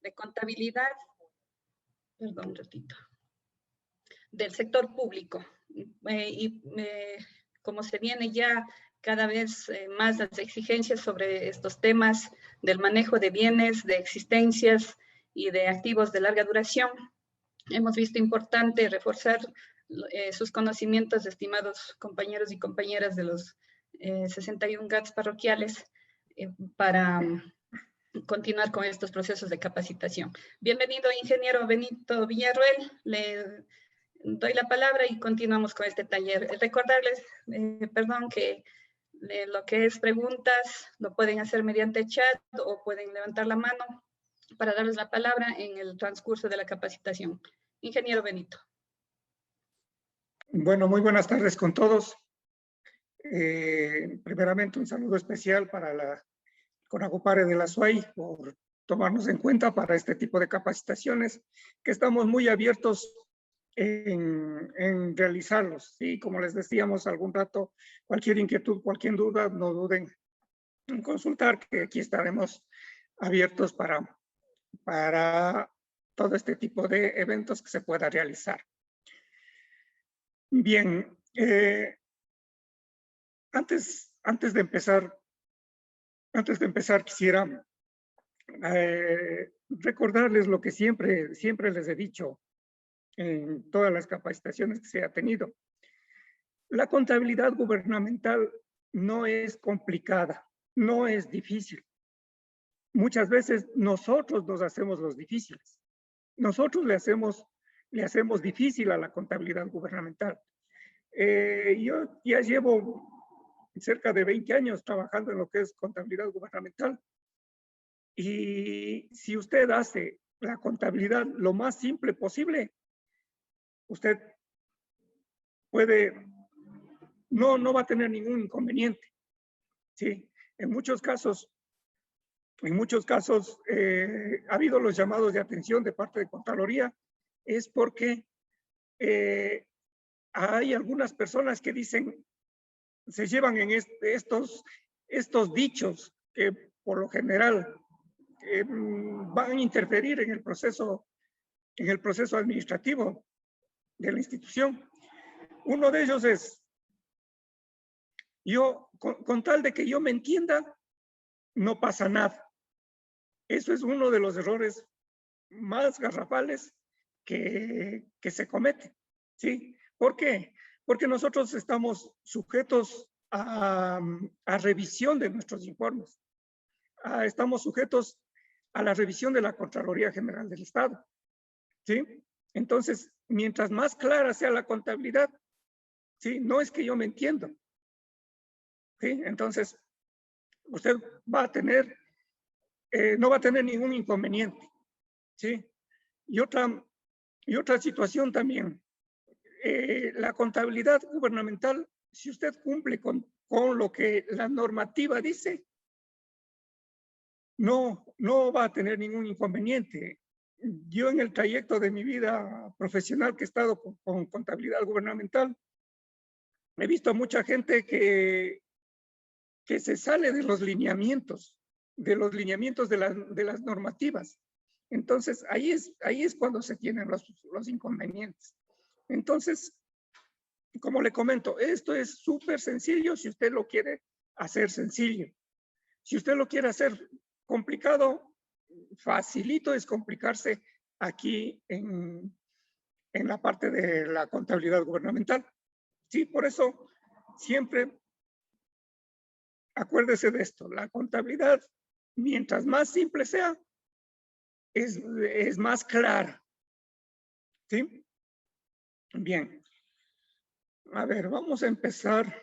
de contabilidad, perdón un ratito, del sector público. Como se viene ya cada vez más las exigencias sobre estos temas del manejo de bienes, de existencias y de activos de larga duración, hemos visto importante reforzar sus conocimientos, estimados compañeros y compañeras de los 61 GATS parroquiales, para continuar con estos procesos de capacitación. Bienvenido, ingeniero Benito Villarroel. Le doy la palabra y continuamos con este taller. Recordarles, perdón, que lo que es preguntas lo pueden hacer mediante chat o pueden levantar la mano para darles la palabra en el transcurso de la capacitación. Ingeniero Benito. Bueno, muy buenas tardes con todos. Primeramente, un saludo especial para la CONAGOPARE de la SUAY por tomarnos en cuenta para este tipo de capacitaciones, que estamos muy abiertos en realizarlos. Y como les decíamos algún rato, cualquier inquietud, cualquier duda, no duden en consultar, que aquí estaremos abiertos para todo este tipo de eventos que se pueda realizar. Bien, antes de empezar quisiera recordarles lo que siempre les he dicho en todas las capacitaciones que se ha tenido. La contabilidad gubernamental no es complicada, no es difícil. Muchas veces nosotros nos hacemos los difíciles. Nosotros le hacemos difícil a la contabilidad gubernamental. Yo ya llevo cerca de 20 años trabajando en lo que es contabilidad gubernamental. Y si usted hace la contabilidad lo más simple posible, usted no va a tener ningún inconveniente. ¿Sí? En muchos casos ha habido los llamados de atención de parte de Contraloría, es porque hay algunas personas que dicen, se llevan en estos dichos que por lo general van a interferir en el proceso administrativo de la institución. Uno de ellos es, con tal de que yo me entienda, no pasa nada. Eso es uno de los errores más garrafales que se comete. ¿Sí? ¿Por qué? Porque nosotros estamos sujetos a revisión de nuestros informes. Estamos sujetos a la revisión de la Contraloría General del Estado. ¿Sí? Entonces, mientras más clara sea la contabilidad, ¿sí? No es que yo me entienda. ¿Sí? Entonces, usted va a tener, no va a tener ningún inconveniente. ¿Sí? Y otra situación también, la contabilidad gubernamental, si usted cumple con lo que la normativa dice, no va a tener ningún inconveniente. Yo en el trayecto de mi vida profesional que he estado con contabilidad gubernamental, he visto a mucha gente que se sale de los lineamientos, de las normativas. Entonces, ahí es cuando se tienen los inconvenientes. Entonces, como le comento, esto es súper sencillo si usted lo quiere hacer sencillo. Si usted lo quiere hacer complicado, facilito es complicarse aquí en la parte de la contabilidad gubernamental. Sí, por eso siempre acuérdese de esto. La contabilidad, mientras más simple sea, es más clara. ¿Sí? Bien. A ver, vamos a empezar.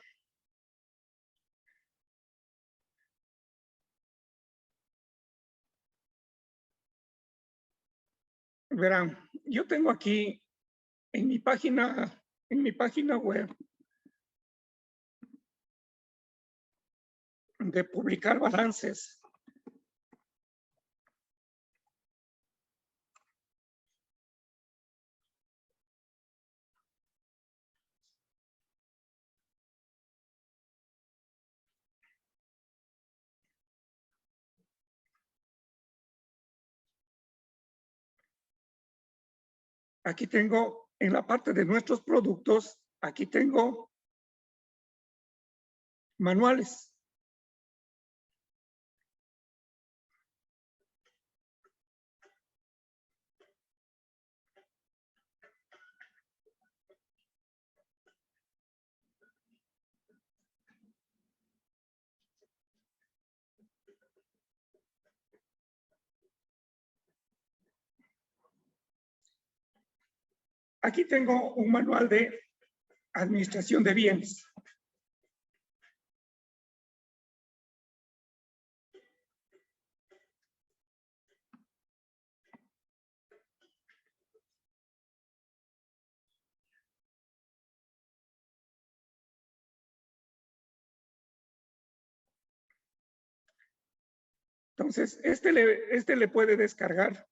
Verán, yo tengo aquí en mi página web de publicar balances. aquí tengo en la parte de nuestros productos, aquí tengo manuales. Aquí tengo un manual de administración de bienes. Entonces, este le puede descargar.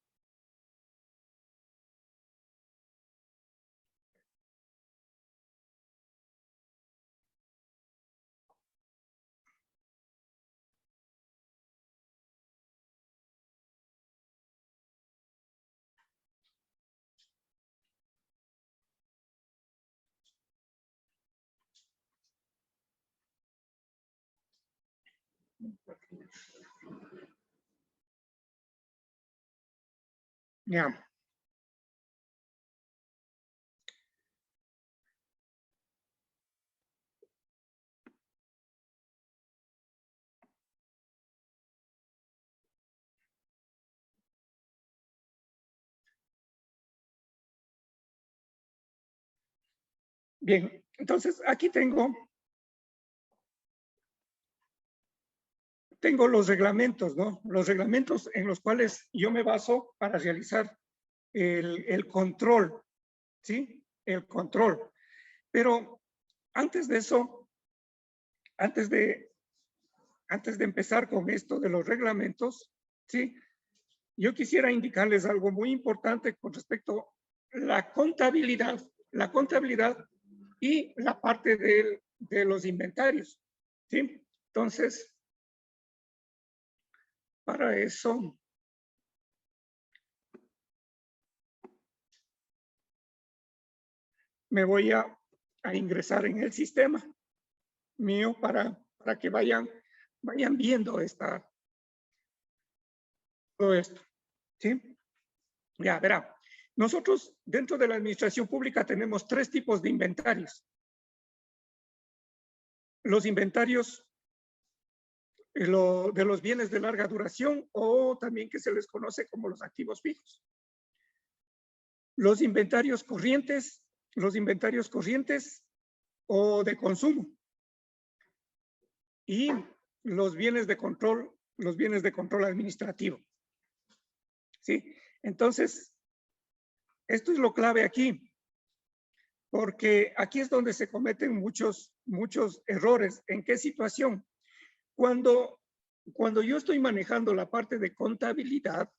Ya. Bien, entonces aquí tengo los reglamentos, ¿no? Los reglamentos en los cuales yo me baso para realizar el control, ¿sí? El control. Pero antes de eso, antes de empezar con esto de los reglamentos, ¿sí? Yo quisiera indicarles algo muy importante con respecto a la contabilidad y la parte de los inventarios, ¿sí? Entonces, para eso, me voy a ingresar en el sistema mío para que vayan viendo todo esto, ¿sí? Ya, verá. Nosotros dentro de la administración pública tenemos 3 tipos de inventarios. Los inventarios de los bienes de larga duración, o también que se les conoce como los activos fijos. Los inventarios corrientes o de consumo. Y los bienes de control administrativo. ¿Sí? Entonces, esto es lo clave aquí, porque aquí es donde se cometen muchos errores. ¿En qué situación? Cuando yo estoy manejando la parte de contabilidad,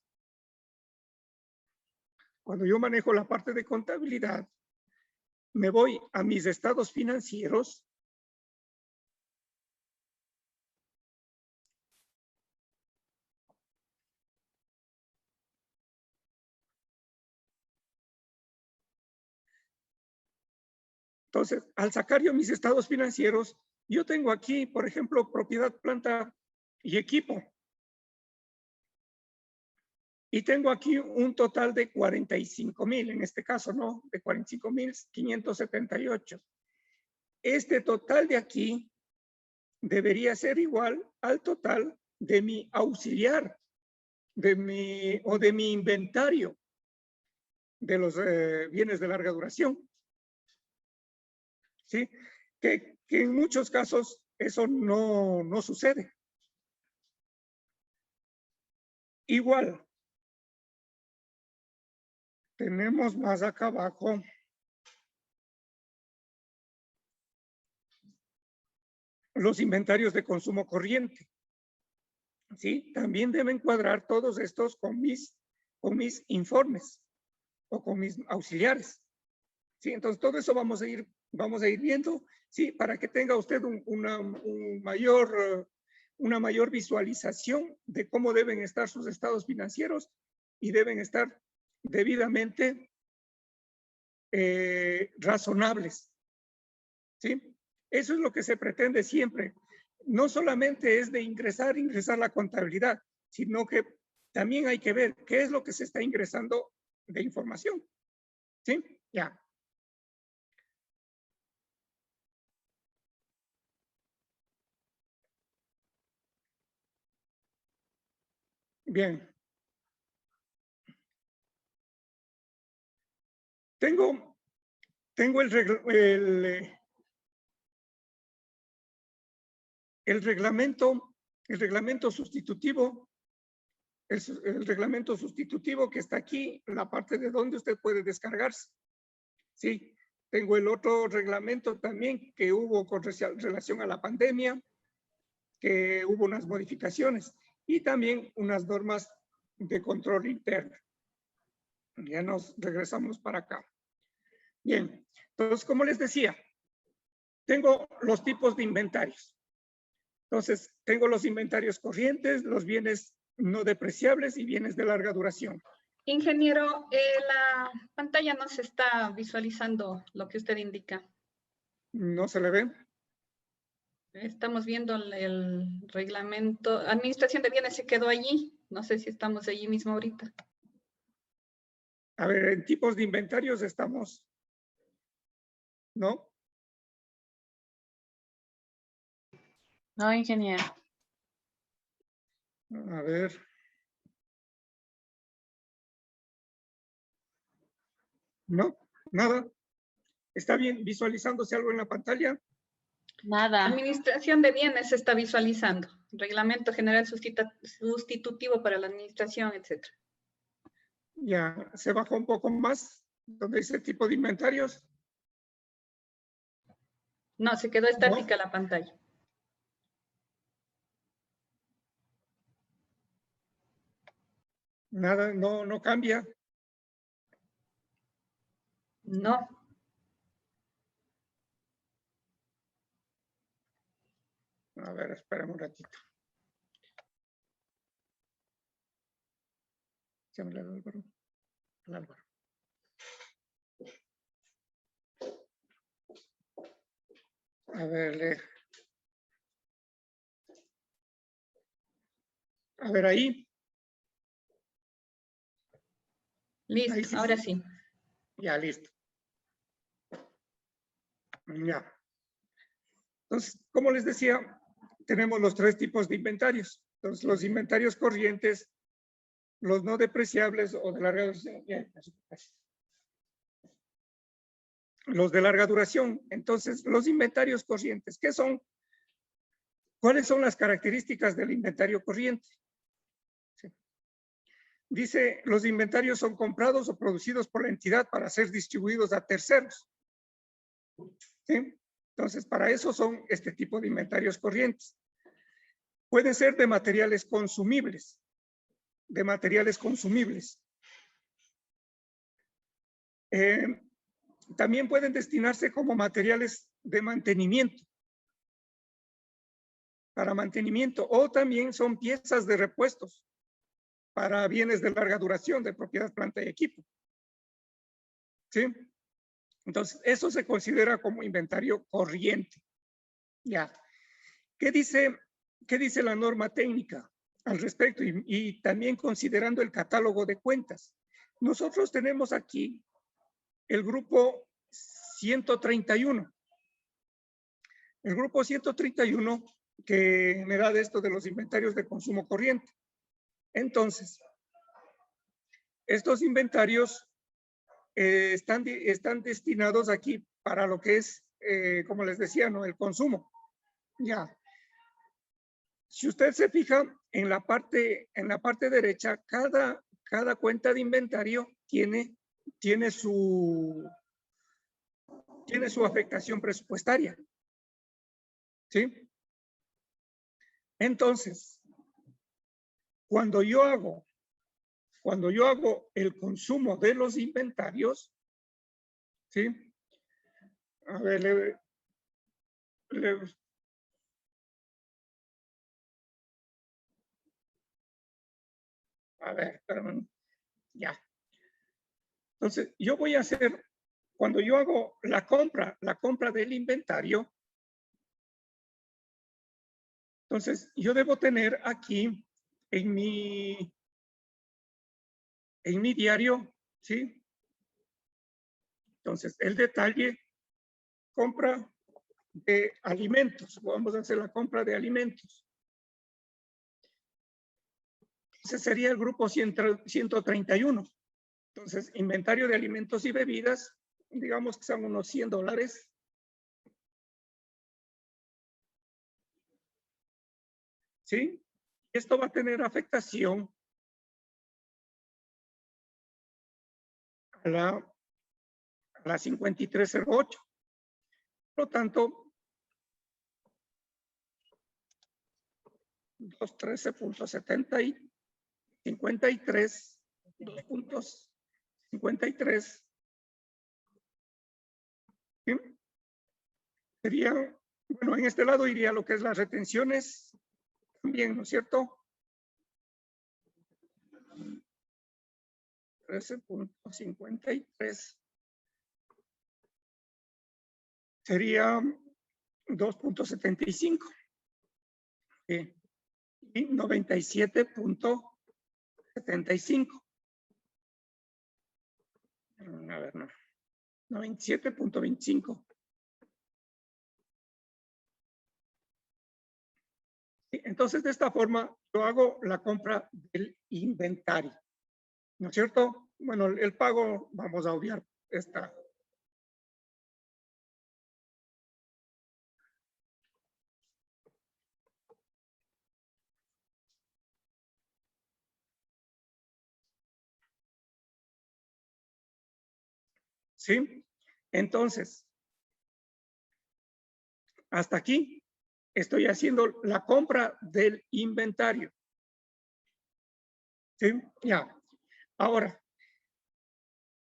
me voy a mis estados financieros. Entonces, al sacar yo mis estados financieros, yo tengo aquí, por ejemplo, propiedad, planta y equipo. Y tengo aquí un total de 45,000, en este caso, ¿no? De 45,578. Este total de aquí debería ser igual al total de mi auxiliar, de mi inventario de los bienes de larga duración. ¿Sí? Que en muchos casos eso no sucede. Igual, tenemos más acá abajo los inventarios de consumo corriente. ¿Sí? También deben cuadrar todos estos con mis informes o con mis auxiliares. ¿Sí? Entonces, todo eso vamos a ir viendo, ¿sí? Para que tenga usted una mayor visualización de cómo deben estar sus estados financieros y deben estar debidamente razonables. ¿Sí? Eso es lo que se pretende siempre. No solamente es de ingresar la contabilidad, sino que también hay que ver qué es lo que se está ingresando de información. ¿Sí? Ya. Bien. Tengo el reglamento sustitutivo. El reglamento sustitutivo que está aquí, la parte de donde usted puede descargarse. Sí, tengo el otro reglamento también que hubo con relación a la pandemia, que hubo unas modificaciones y también unas normas de control interno. Ya nos regresamos para acá. Bien, entonces, como les decía, tengo los tipos de inventarios. Entonces, tengo los inventarios corrientes, los bienes no depreciables y bienes de larga duración. Ingeniero, la pantalla no se está visualizando lo que usted indica. ¿No se le ve? Estamos viendo el reglamento. Administración de bienes se quedó allí. No sé si estamos allí mismo ahorita. A ver, en tipos de inventarios estamos, ¿no? No, ingeniero. A ver. No, nada. ¿Está bien visualizándose algo en la pantalla? Nada. Administración de bienes se está visualizando. Reglamento general sustitutivo para la administración, etc. Ya, se bajó un poco más, donde dice tipo de inventarios. No, se quedó estática la pantalla. Nada, no cambia. No. A ver, espérame un ratito. Llámale al Álvaro. Al Álvaro. A ver, a ver ahí. Listo, Ahí sí, ahora sí. Ya, listo. Ya. Entonces, como les decía, tenemos los tres tipos de inventarios. Entonces, los inventarios corrientes, los no depreciables o de larga duración. Los de larga duración. Entonces, los inventarios corrientes, ¿qué son? ¿Cuáles son las características del inventario corriente? Sí. Dice, los inventarios son comprados o producidos por la entidad para ser distribuidos a terceros. ¿Sí? Entonces, para eso son este tipo de inventarios corrientes. Pueden ser de materiales consumibles. También pueden destinarse como materiales de mantenimiento. Para mantenimiento, o también son piezas de repuestos para bienes de larga duración, de propiedad, planta y equipo. ¿Sí? Entonces, eso se considera como inventario corriente. Ya. ¿Qué dice la norma técnica al respecto? Y también considerando el catálogo de cuentas. Nosotros tenemos aquí el grupo 131. El grupo 131 que me da de esto de los inventarios de consumo corriente. Entonces, estos inventarios están destinados aquí para lo que es, como les decía, ¿no? El consumo. Ya. Si usted se fija en la parte derecha, cada cuenta de inventario tiene su afectación presupuestaria. ¿Sí? Entonces, cuando yo hago el consumo de los inventarios, ¿sí? A ver, a ver, espérame. Ya. Entonces, yo voy a hacer cuando yo hago la compra del inventario, entonces yo debo tener aquí en mi diario, ¿sí? Entonces, el detalle, compra de alimentos. Vamos a hacer la compra de alimentos. Ese sería el grupo 131. Entonces, inventario de alimentos y bebidas, digamos que son unos $100. ¿Sí? Esto va a tener afectación a la 5308. Por lo tanto, 213.70 y 53, 2.53, ¿sí? Sería, bueno, en este lado iría lo que es las retenciones también, ¿no es cierto? 13.53 sería 2.75 y 97.75. A ver, no. 97.25. Entonces, de esta forma, yo hago la compra del inventario, ¿no es cierto? Bueno, el pago, vamos a obviar esta. ¿Sí? Entonces, hasta aquí estoy haciendo la compra del inventario. ¿Sí? Ya. Ahora,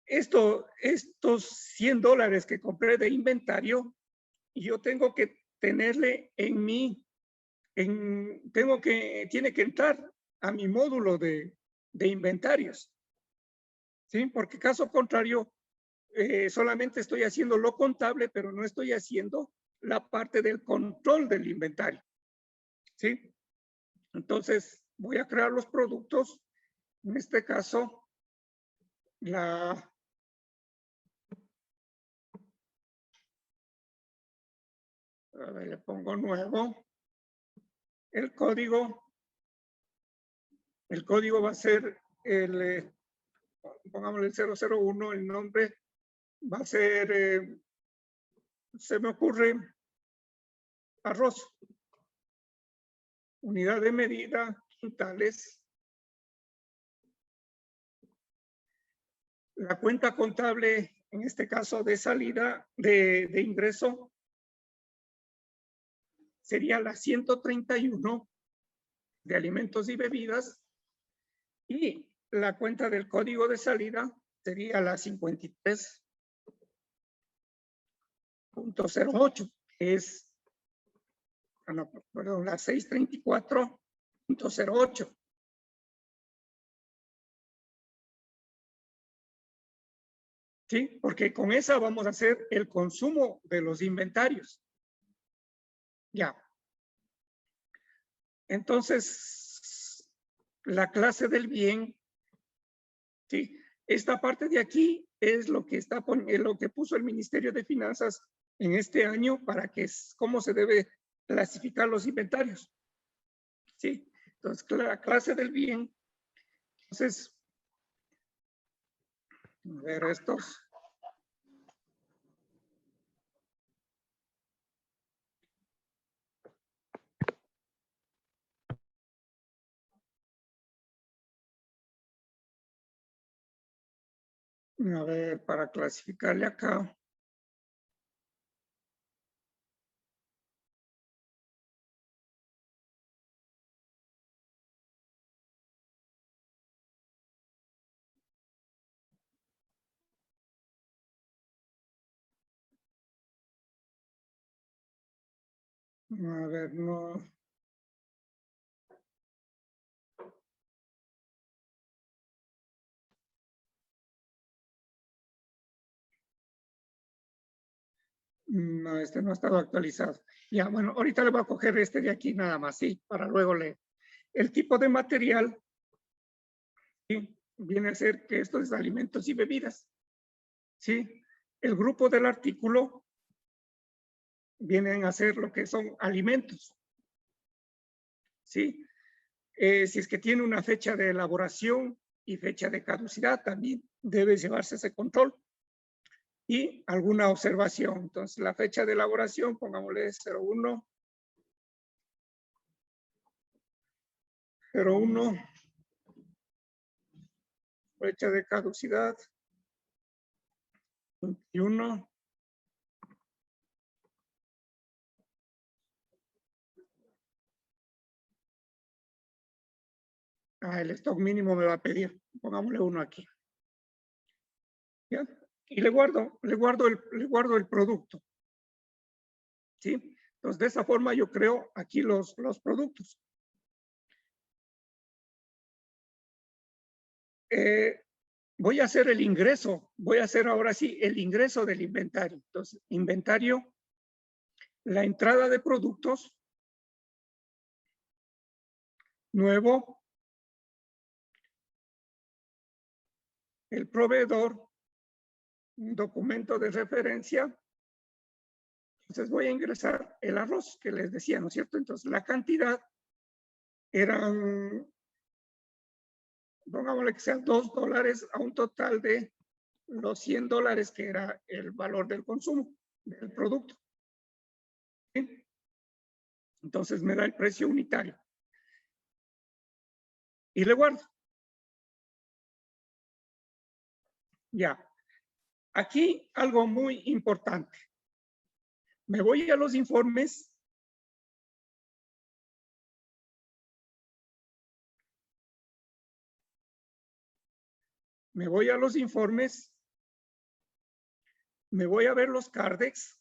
estos $100 que compré de inventario, yo tengo que tenerle en mi, tiene que entrar a mi módulo de inventarios. ¿Sí? Porque caso contrario, solamente estoy haciendo lo contable, pero no estoy haciendo la parte del control del inventario. ¿Sí? Entonces, voy a crear los productos. En este caso, a ver, le pongo nuevo. El código va a ser pongámosle el 001, el nombre va a ser, se me ocurre, arroz. Unidad de medida, quintales. La cuenta contable, en este caso de salida, de ingreso, sería la 131 de alimentos y bebidas, y la cuenta del código de salida sería la 53.08, que es, perdón, la 634.08. ¿Sí? Porque con esa vamos a hacer el consumo de los inventarios. Ya. Entonces, la clase del bien, ¿sí? Esta parte de aquí es lo que lo que puso el Ministerio de Finanzas en este año para que cómo se debe clasificar los inventarios. ¿Sí? Entonces, la clase del bien. Entonces, a ver estos. A ver, para clasificarle acá. A ver, no. No, este no ha estado actualizado. Ya, bueno, ahorita le voy a coger este de aquí nada más, sí, para luego leer. El tipo de material, ¿sí? Viene a ser que esto es alimentos y bebidas, ¿sí? El grupo del artículo vienen a ser lo que son alimentos, ¿sí? Si es que tiene una fecha de elaboración y fecha de caducidad, también debe llevarse ese control. Y alguna observación. Entonces, la fecha de elaboración, pongámosle 01, 01, fecha de caducidad, 21, el stock mínimo me va a pedir, pongámosle 1 aquí. ¿Ya? Y le guardo el producto. ¿Sí? Entonces, de esa forma yo creo aquí los productos. Voy a hacer el ingreso, voy a hacer ahora sí el ingreso del inventario. Entonces, inventario, la entrada de productos, nuevo, el proveedor, un documento de referencia. Entonces voy a ingresar el arroz que les decía, ¿no es cierto? Entonces la cantidad eran, pongámosle que sean $2 a un total de los $100 que era el valor del consumo del producto. ¿Sí? Entonces me da el precio unitario. Y le guardo. Ya. Aquí algo muy importante. Me voy a los informes. Me voy a los informes. Me voy a ver los Cardex.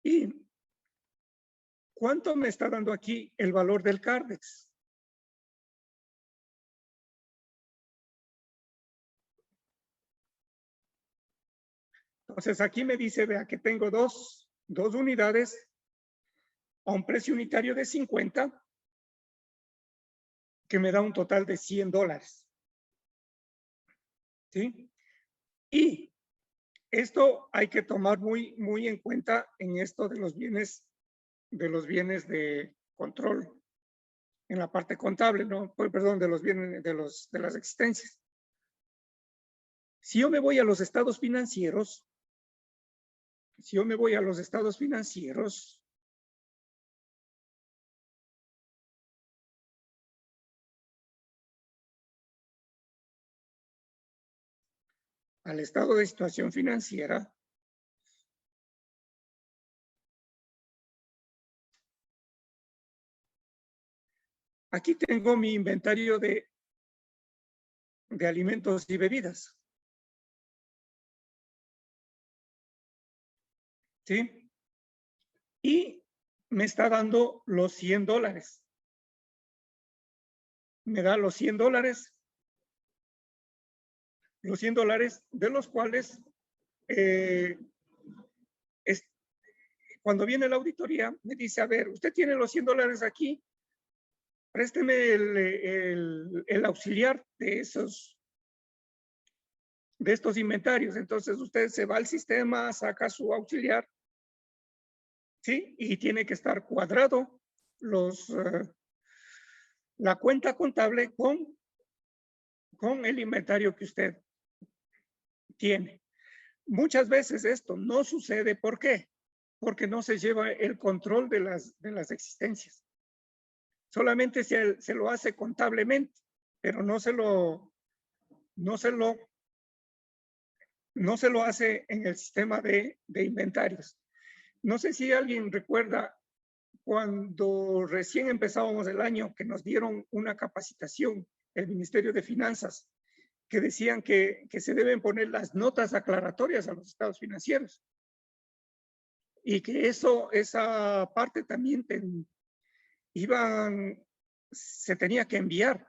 Y ¿cuánto me está dando aquí el valor del Cardex? Entonces aquí me dice, vea que tengo dos unidades a un precio unitario de 50, que me da un total de $100. ¿Sí? Y esto hay que tomar muy en cuenta en esto de los bienes de control, en la parte contable, ¿no? Perdón, de los bienes, de las existencias. Si yo me voy a los estados financieros, al estado de situación financiera, aquí tengo mi inventario de alimentos y bebidas. ¿Sí? Y me está dando los $100. Me da los $100. Los $100 de los cuales cuando viene la auditoría me dice, a ver, usted tiene los $100 aquí, présteme el auxiliar de estos inventarios. Entonces usted se va al sistema, saca su auxiliar, ¿sí? Y tiene que estar cuadrado la cuenta contable con el inventario que usted tiene. Muchas veces esto no sucede. ¿Por qué? Porque no se lleva el control de las existencias. Solamente se lo hace contablemente, pero no se lo hace en el sistema de inventarios. No sé si alguien recuerda cuando recién empezábamos el año que nos dieron una capacitación, el Ministerio de Finanzas, que decían que se deben poner las notas aclaratorias a los estados financieros. Y que esa parte también se tenía que enviar.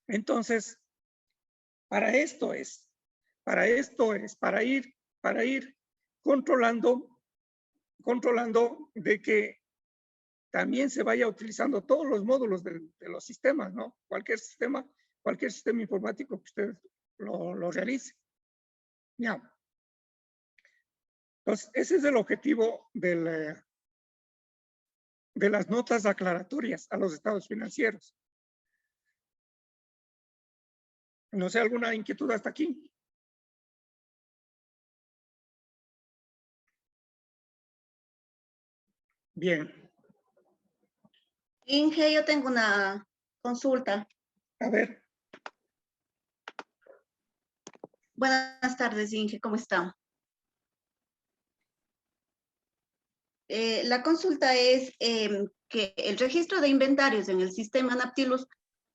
Entonces, para ir controlando de que también se vaya utilizando todos los módulos de los sistemas, ¿no? Cualquier sistema informático que usted lo realice. Ya. Entonces, ese es el objetivo de las notas aclaratorias a los estados financieros. No sé, ¿alguna inquietud hasta aquí? Bien. Inge, yo tengo una consulta. A ver. Buenas tardes, Inge, ¿cómo está? La consulta es que el registro de inventarios en el sistema Naptilus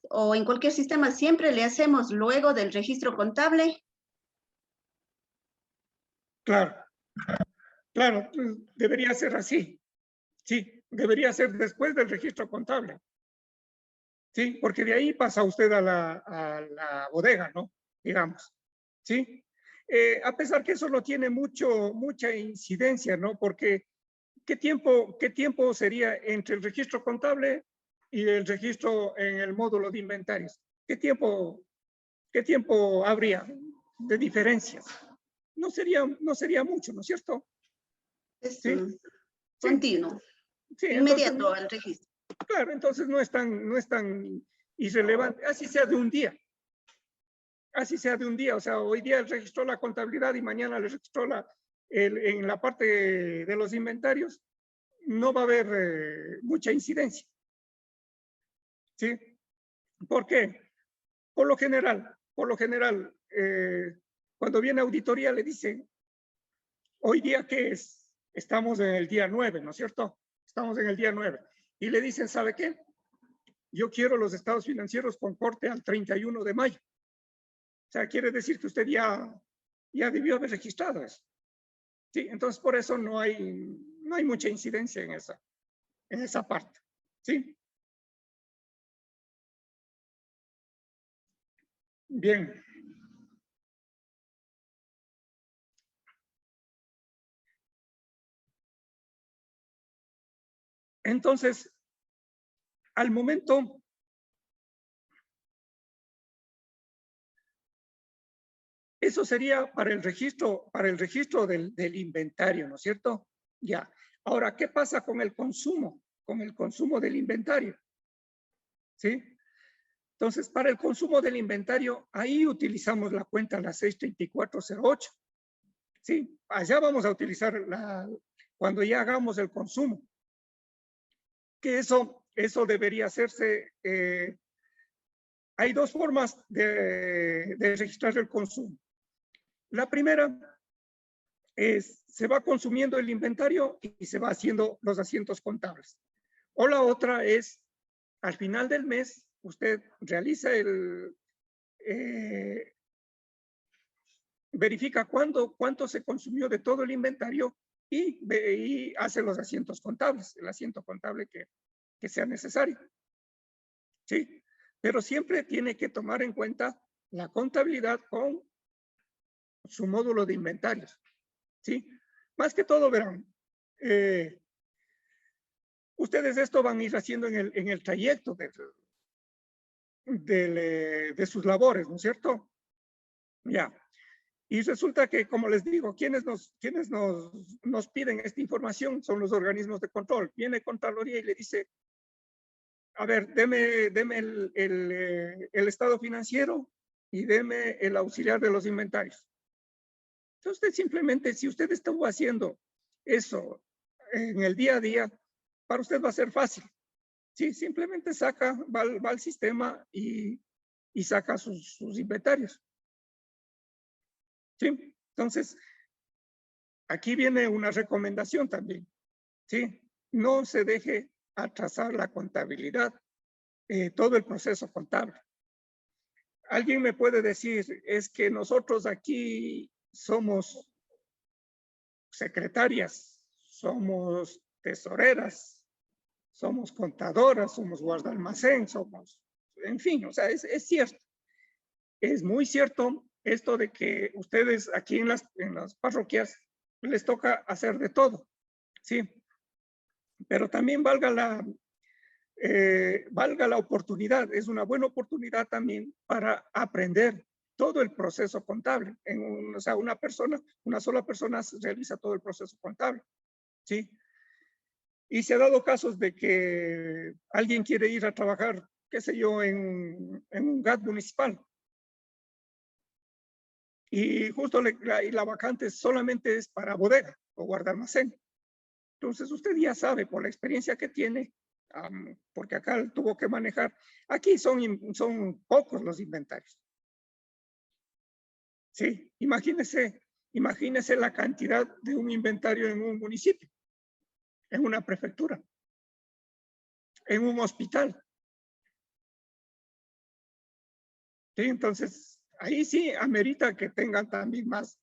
o en cualquier sistema siempre le hacemos luego del registro contable. Claro, claro, debería ser así. Sí, debería ser después del registro contable. Sí, porque de ahí pasa usted a la bodega, ¿no? Digamos. Sí. A pesar que eso no tiene mucha incidencia, ¿no? Porque ¿qué tiempo sería entre el registro contable y el registro en el módulo de inventarios? ¿Qué tiempo habría de diferencias? No sería mucho, ¿no es cierto? Es Sí. continuo, Sí, inmediato entonces, al registro. claro, entonces no es tan irrelevante, así sea de un día. Así sea de un día, o sea, hoy día registró la contabilidad y mañana le registró en la parte de los inventarios, no va a haber mucha incidencia. ¿Sí? ¿Por qué? Por lo general, cuando viene auditoría le dicen, hoy día, ¿qué es? Estamos en el día 9, ¿no es cierto? Estamos en el día 9. Y le dicen, ¿sabe qué? Yo quiero los estados financieros con corte al 31 de mayo. O sea, quiere decir que usted ya debió haber registrado eso. Sí, entonces por eso no hay mucha incidencia en esa parte. ¿Sí? Bien. Entonces, al momento, eso sería para el registro del inventario, ¿no es cierto? Ya. Ahora, ¿qué pasa con el consumo? Con el consumo del inventario. ¿Sí? Entonces, para el consumo del inventario, ahí utilizamos la cuenta, la 63408. ¿Sí? Allá vamos a utilizar cuando ya hagamos el consumo. Que eso debería hacerse. Hay dos formas de registrar el consumo. La primera es, se va consumiendo el inventario y se va haciendo los asientos contables. O la otra es, al final del mes, usted realiza verifica cuánto se consumió de todo el inventario y hace los asientos contables, el asiento contable que sea necesario. ¿Sí? Pero siempre tiene que tomar en cuenta la contabilidad con su módulo de inventarios. ¿Sí? Más que todo, verán, ustedes esto van a ir haciendo en el trayecto de sus labores, ¿no es cierto? Ya. Y resulta que, como les digo, quienes nos piden esta información son los organismos de control. Viene Contraloría y le dice, a ver, deme el estado financiero y deme el auxiliar de los inventarios. Entonces, usted simplemente, si usted estuvo haciendo eso en el día a día, para usted va a ser fácil. Sí, simplemente va al sistema y saca sus inventarios. ¿Sí? Entonces, aquí viene una recomendación también. ¿Sí? No se deje atrasar la contabilidad, todo el proceso contable. Alguien me puede decir, es que nosotros aquí somos secretarias, somos tesoreras, somos contadoras, somos guardalmacén, somos en fin, o sea, es cierto. Es muy cierto esto de que ustedes aquí en las parroquias les toca hacer de todo, ¿sí? Pero también valga la oportunidad, es una buena oportunidad también para aprender todo el proceso contable. O sea, una sola persona realiza todo el proceso contable, ¿sí? Y se ha dado casos de que alguien quiere ir a trabajar, qué sé yo, en un GAT municipal. Y justo la vacante solamente es para bodega o guardalmacén. Entonces usted ya sabe por la experiencia que tiene, porque acá tuvo que manejar. Aquí son pocos los inventarios. Sí, imagínese la cantidad de un inventario en un municipio, en una prefectura, en un hospital. Sí, entonces ahí sí amerita que tengan también más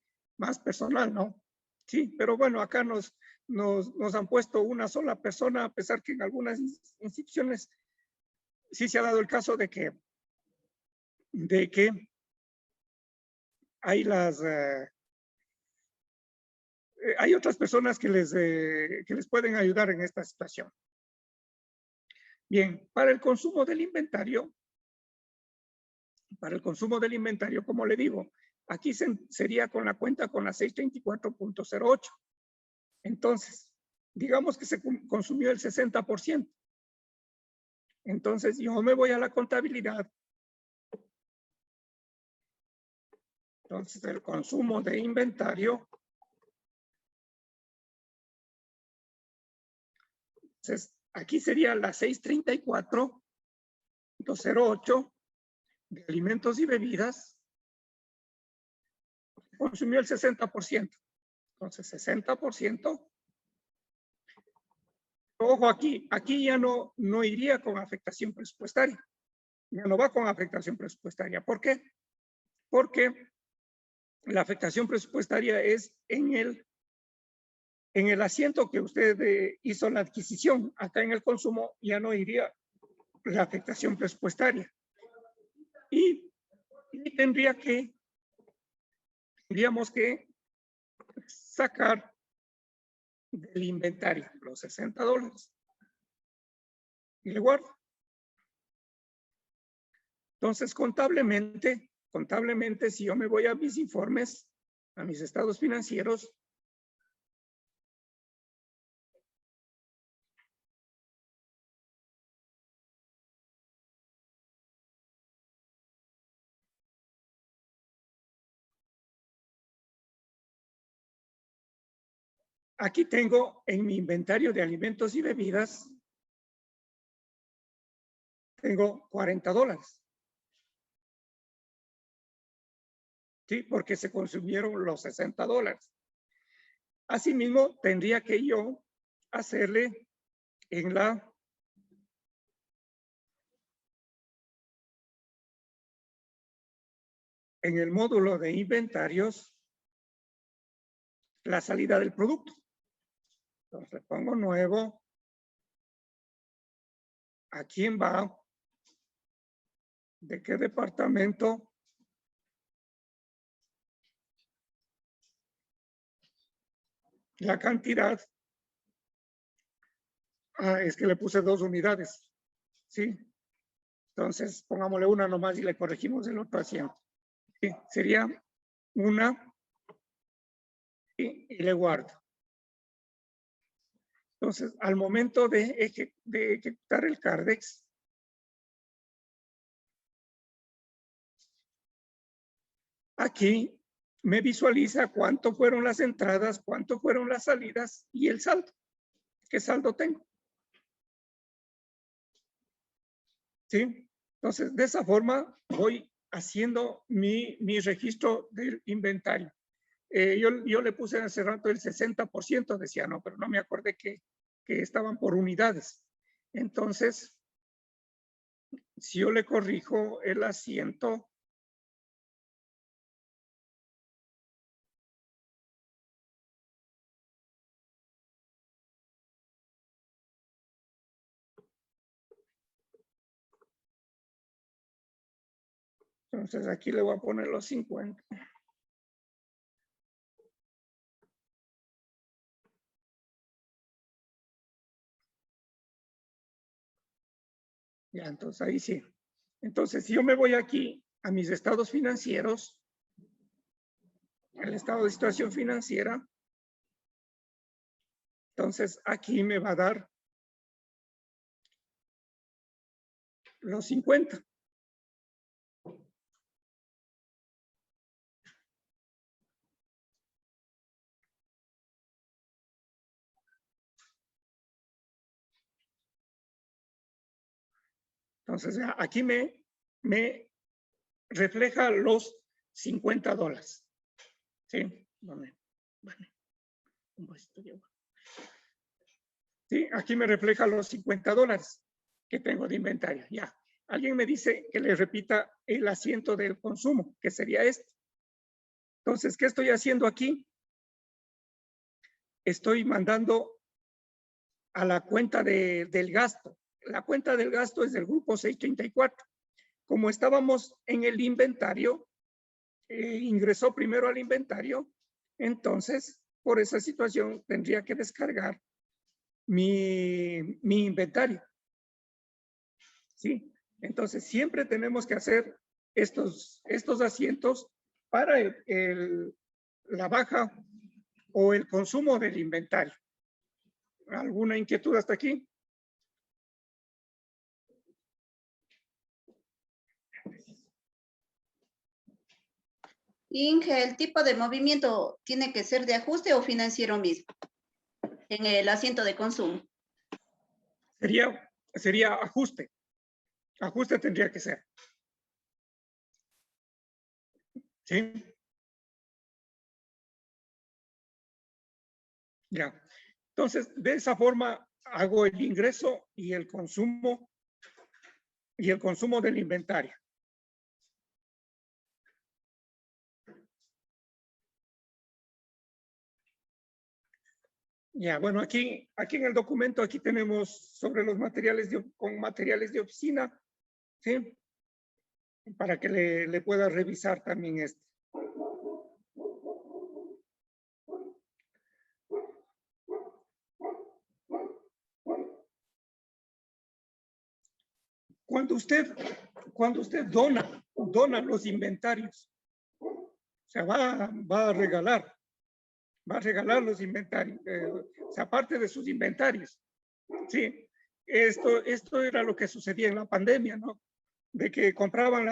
personal, ¿no? Sí, pero bueno, acá nos han puesto una sola persona, a pesar que en algunas instituciones sí se ha dado el caso de que hay hay otras personas que les pueden ayudar en esta situación. Bien, para el consumo del inventario, como le digo, aquí sería con la cuenta con la 634.08. Entonces, digamos que se consumió el 60%. Entonces, yo me voy a la contabilidad. Entonces, el consumo de inventario. Entonces, aquí sería la 634.08 de alimentos y bebidas. Consumió el 60%. Entonces, 60%. Ojo, aquí ya no iría con afectación presupuestaria. Ya no va con afectación presupuestaria. ¿Por qué? Porque la afectación presupuestaria es en el asiento que usted hizo la adquisición. Acá en el consumo ya no iría la afectación presupuestaria. Y tendríamos que sacar del inventario los $60 y le guardo. Entonces, contablemente, si yo me voy a mis informes, a mis estados financieros, aquí tengo en mi inventario de alimentos y bebidas, tengo $40. ¿Sí? Porque se consumieron los $60. Asimismo, tendría que yo hacerle en el módulo de inventarios la salida del producto. Entonces le pongo nuevo. ¿A quién va? ¿De qué departamento? La cantidad. Es que le puse 2 unidades. ¿Sí? Entonces, pongámosle una nomás y le corregimos el otro asiento. ¿Sí? Sería una y le guardo. Entonces, al momento de ejecutar el Cardex, aquí me visualiza cuánto fueron las entradas, cuánto fueron las salidas y el saldo. ¿Qué saldo tengo? ¿Sí? Entonces, de esa forma voy haciendo mi registro del inventario. Yo le puse hace rato el 60%, decía, no, pero no me acordé que estaban por unidades. Entonces, si yo le corrijo el asiento, Entonces aquí le voy a poner los 50. Ya, entonces ahí sí. Entonces, si yo me voy aquí a mis estados financieros, el estado de situación financiera, entonces aquí me va a dar los 50. Entonces, aquí me refleja los $50. ¿Sí? Vale. Un vasito de agua. Sí, aquí me refleja los $50 que tengo de inventario. Ya. Alguien me dice que le repita el asiento del consumo, que sería este. Entonces, ¿qué estoy haciendo aquí? Estoy mandando a la cuenta del gasto. La cuenta del gasto es del grupo 634. Como estábamos en el inventario, ingresó primero al inventario, entonces por esa situación tendría que descargar mi inventario. ¿Sí? Entonces siempre tenemos que hacer estos asientos para la baja o el consumo del inventario. ¿Alguna inquietud hasta aquí? Inge, ¿el tipo de movimiento tiene que ser de ajuste o financiero mismo en el asiento de consumo? Sería ajuste. Ajuste tendría que ser. ¿Sí? Ya. Entonces, de esa forma hago el ingreso y el consumo del inventario. Ya, bueno, aquí en el documento, aquí tenemos sobre los materiales con materiales de oficina, ¿sí? Para que le pueda revisar también esto. Cuando usted dona los inventarios, o sea, va a regalar los inventarios, o sea, aparte de sus inventarios. Sí, esto era lo que sucedía en la pandemia, ¿no? De que compraban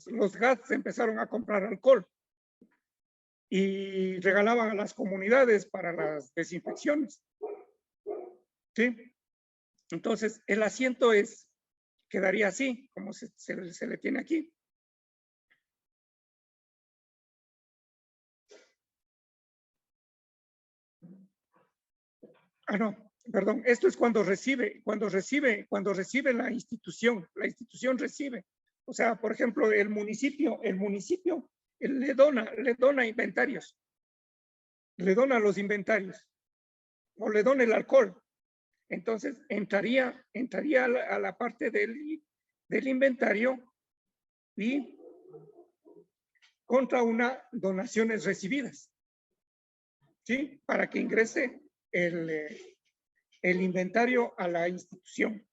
los GATS empezaron a comprar alcohol y regalaban a las comunidades para las desinfecciones. ¿Sí? Entonces, el asiento quedaría así, como se le tiene aquí. No, perdón, esto es cuando recibe la institución recibe. O sea, por ejemplo, el municipio le dona inventarios, le dona los inventarios, o le dona el alcohol. Entonces, entraría a la parte del inventario y contra una donaciones recibidas, ¿sí? Para que ingrese el inventario a la institución.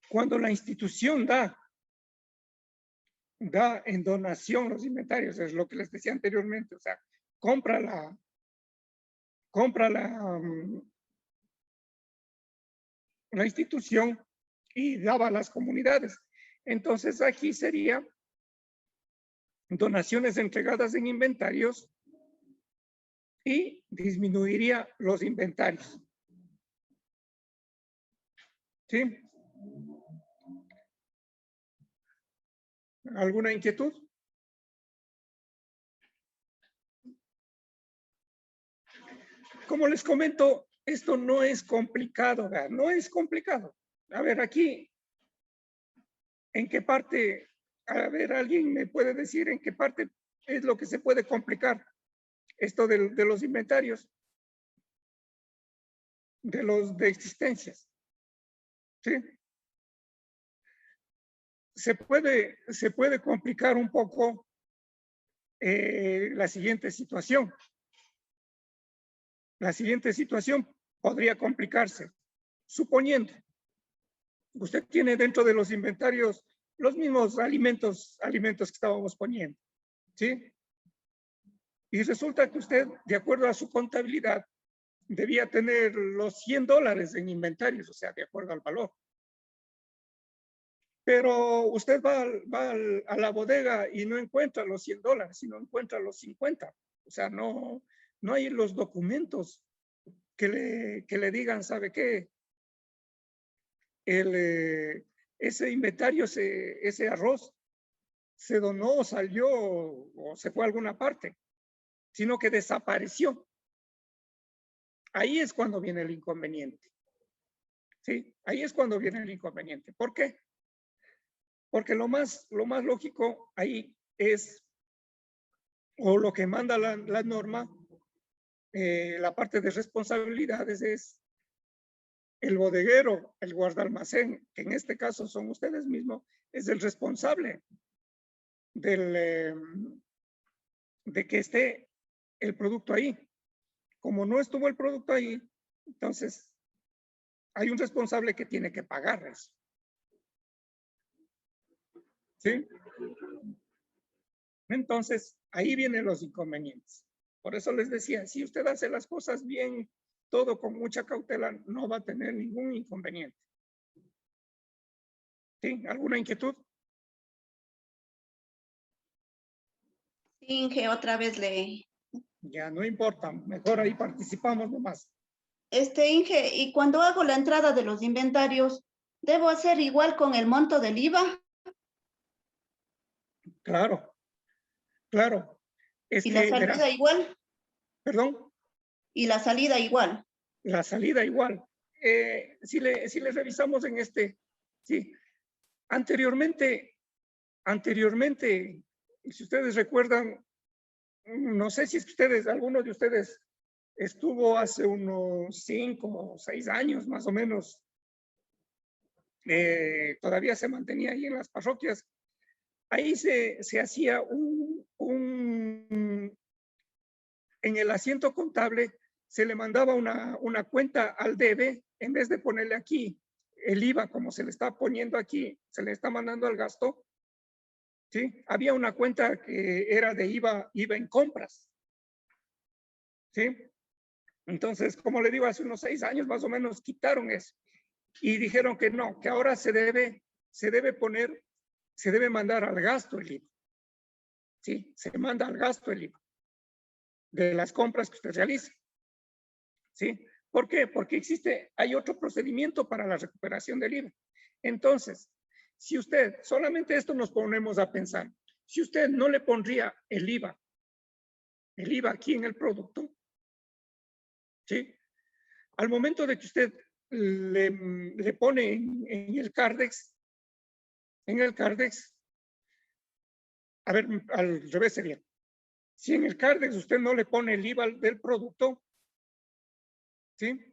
Cuando la institución da en donación los inventarios, es lo que les decía anteriormente, o sea, compra la institución y daba a las comunidades. Entonces aquí sería donaciones entregadas en inventarios y disminuiría los inventarios. ¿Sí? ¿Alguna inquietud? Como les comento, esto no es complicado, ¿verdad? No es complicado. A ver, aquí, ¿en qué parte? A ver, ¿alguien me puede decir en qué parte es lo que se puede complicar? Esto de los inventarios, de existencias. ¿sí? Se puede complicar un poco la siguiente situación. La siguiente situación podría complicarse, suponiendo usted tiene dentro de los inventarios los mismos alimentos que estábamos poniendo, ¿sí? Y resulta que usted, de acuerdo a su contabilidad, debía tener los $100 en inventarios, o sea, de acuerdo al valor. Pero usted va a la bodega y no encuentra los $100, sino encuentra los 50. O sea, no hay los documentos que le digan, ¿sabe qué? Ese inventario, ese arroz, se donó, salió o se fue a alguna parte, sino que desapareció. Ahí es cuando viene el inconveniente. ¿Sí? Ahí es cuando viene el inconveniente. ¿Por qué? Porque lo más lógico ahí es, o lo que manda la norma, la parte de responsabilidades es el bodeguero, el guardalmacén, que en este caso son ustedes mismos, es el responsable de que esté el producto ahí. Como no estuvo el producto ahí, entonces hay un responsable que tiene que pagar eso. ¿Sí? Entonces, ahí vienen los inconvenientes. Por eso les decía, si usted hace las cosas bien, todo con mucha cautela, no va a tener ningún inconveniente. ¿Sí? ¿Alguna inquietud? Inge, otra vez Ya, no importa, mejor ahí participamos nomás. Inge, y cuando hago la entrada de los inventarios, ¿debo hacer igual con el monto del IVA? Claro, claro. Es ¿Y la que, verá, salida igual? perdón, ¿Y la salida igual? la salida igual. Si le revisamos en sí, anteriormente, si ustedes recuerdan, no sé si es que alguno de ustedes estuvo hace unos 5 o 6 años más o menos, todavía se mantenía ahí en las parroquias. Ahí se hacía en el asiento contable se le mandaba una cuenta al DB, en vez de ponerle aquí el IVA como se le está poniendo aquí, se le está mandando al gasto, ¿sí? Había una cuenta que era de IVA en compras, ¿sí? Entonces, como le digo, hace unos 6 años más o menos quitaron eso y dijeron que no, que ahora se debe mandar al gasto el IVA, ¿sí? Se manda al gasto el IVA de las compras que usted realiza, ¿sí? ¿Por qué? Porque hay otro procedimiento para la recuperación del IVA. Entonces, si usted, solamente esto nos ponemos a pensar, si usted no le pondría el IVA aquí en el producto, ¿sí? Al momento de que usted le pone en el Cardex, a ver, al revés sería, si en el Cardex usted no le pone el IVA del producto, ¿sí?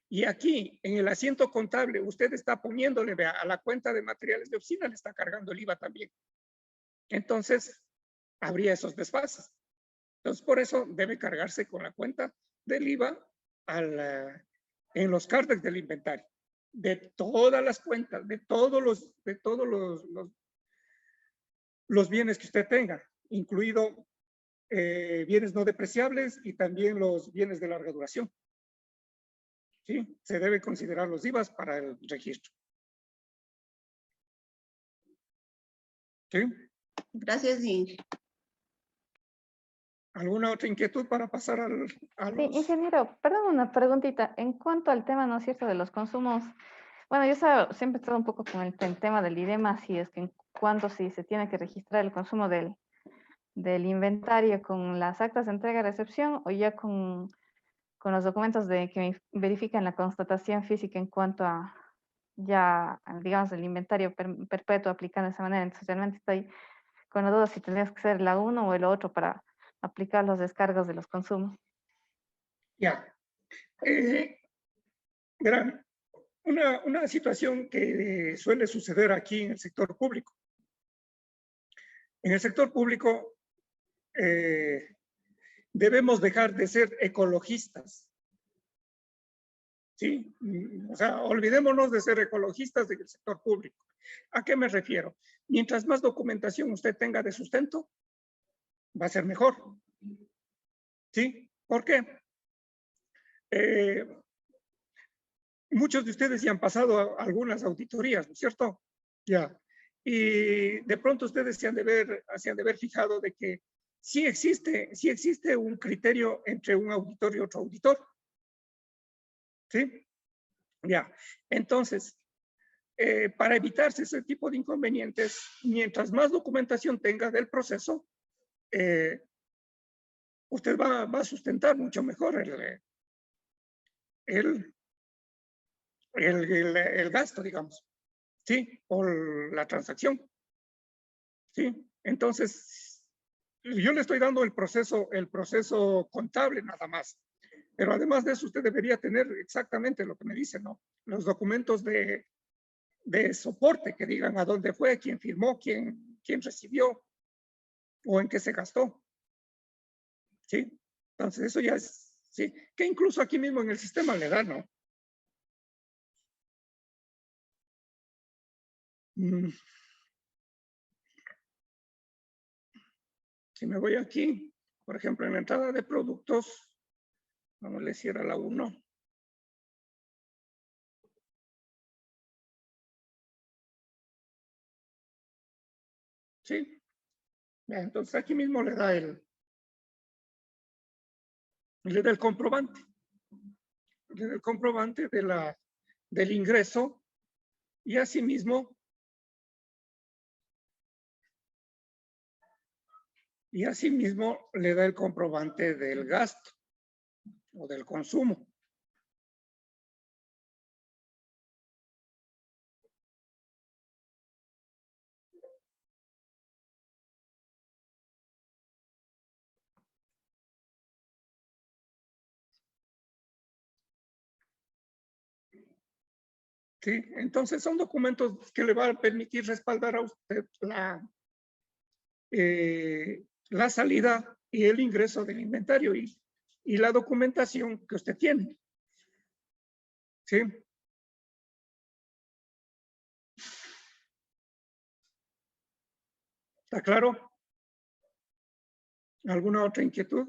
Y aquí, en el asiento contable, usted está poniéndole a la cuenta de materiales de oficina, le está cargando el IVA también. Entonces, habría esos desfases. Entonces, por eso debe cargarse con la cuenta del IVA en los Cardex del inventario. De todas las cuentas, de todos los bienes que usted tenga, incluido bienes no depreciables y también los bienes de larga duración. ¿Sí? Se debe considerar los IVAs para el registro. ¿Sí? Gracias, Inge. ¿Alguna otra inquietud para pasar a Sí, los... ingeniero, perdón, una preguntita. En cuanto al tema, ¿no es cierto?, de los consumos. Bueno, yo siempre he estado un poco con el tema del IDEMA, si es que en cuanto si se tiene que registrar el consumo del inventario con las actas de entrega y recepción o ya con los documentos que verifican la constatación física en cuanto a ya, digamos, el inventario perpetuo aplicando de esa manera. Entonces, realmente estoy con la duda si tendrías que ser la uno o el otro para aplicar los descargos de los consumos. Ya. Verán, Una situación que suele suceder aquí en el sector público. En el sector público debemos dejar de ser ecologistas. ¿Sí? O sea, olvidémonos de ser ecologistas del sector público. ¿A qué me refiero? Mientras más documentación usted tenga de sustento, va a ser mejor. ¿Sí? ¿Por qué? Muchos de ustedes ya han pasado algunas auditorías, ¿no es cierto? Ya. Y de pronto ustedes se han de ver fijado de que sí existe un criterio entre un auditor y otro auditor. ¿Sí? Ya. Entonces, para evitarse ese tipo de inconvenientes, mientras más documentación tenga del proceso, usted va a sustentar mucho mejor el gasto, digamos, ¿sí? O la transacción, ¿sí? Entonces, yo le estoy dando el proceso contable nada más. Pero además de eso, usted debería tener exactamente lo que me dice, ¿no? Los documentos de soporte que digan a dónde fue, quién firmó, quién recibió o en qué se gastó. ¿Sí? Entonces, eso ya es, sí, que incluso aquí mismo en el sistema le da, ¿no? Si me voy aquí, por ejemplo, en la entrada de productos, vamos a decir a la 1. ¿Sí? Ya, entonces aquí mismo le da el comprobante. Le da el comprobante del ingreso y asimismo le da el comprobante del gasto o del consumo. ¿Sí? Entonces son documentos que le van a permitir respaldar a usted la salida y el ingreso del inventario y la documentación que usted tiene. ¿Sí? ¿Está claro? ¿Alguna otra inquietud?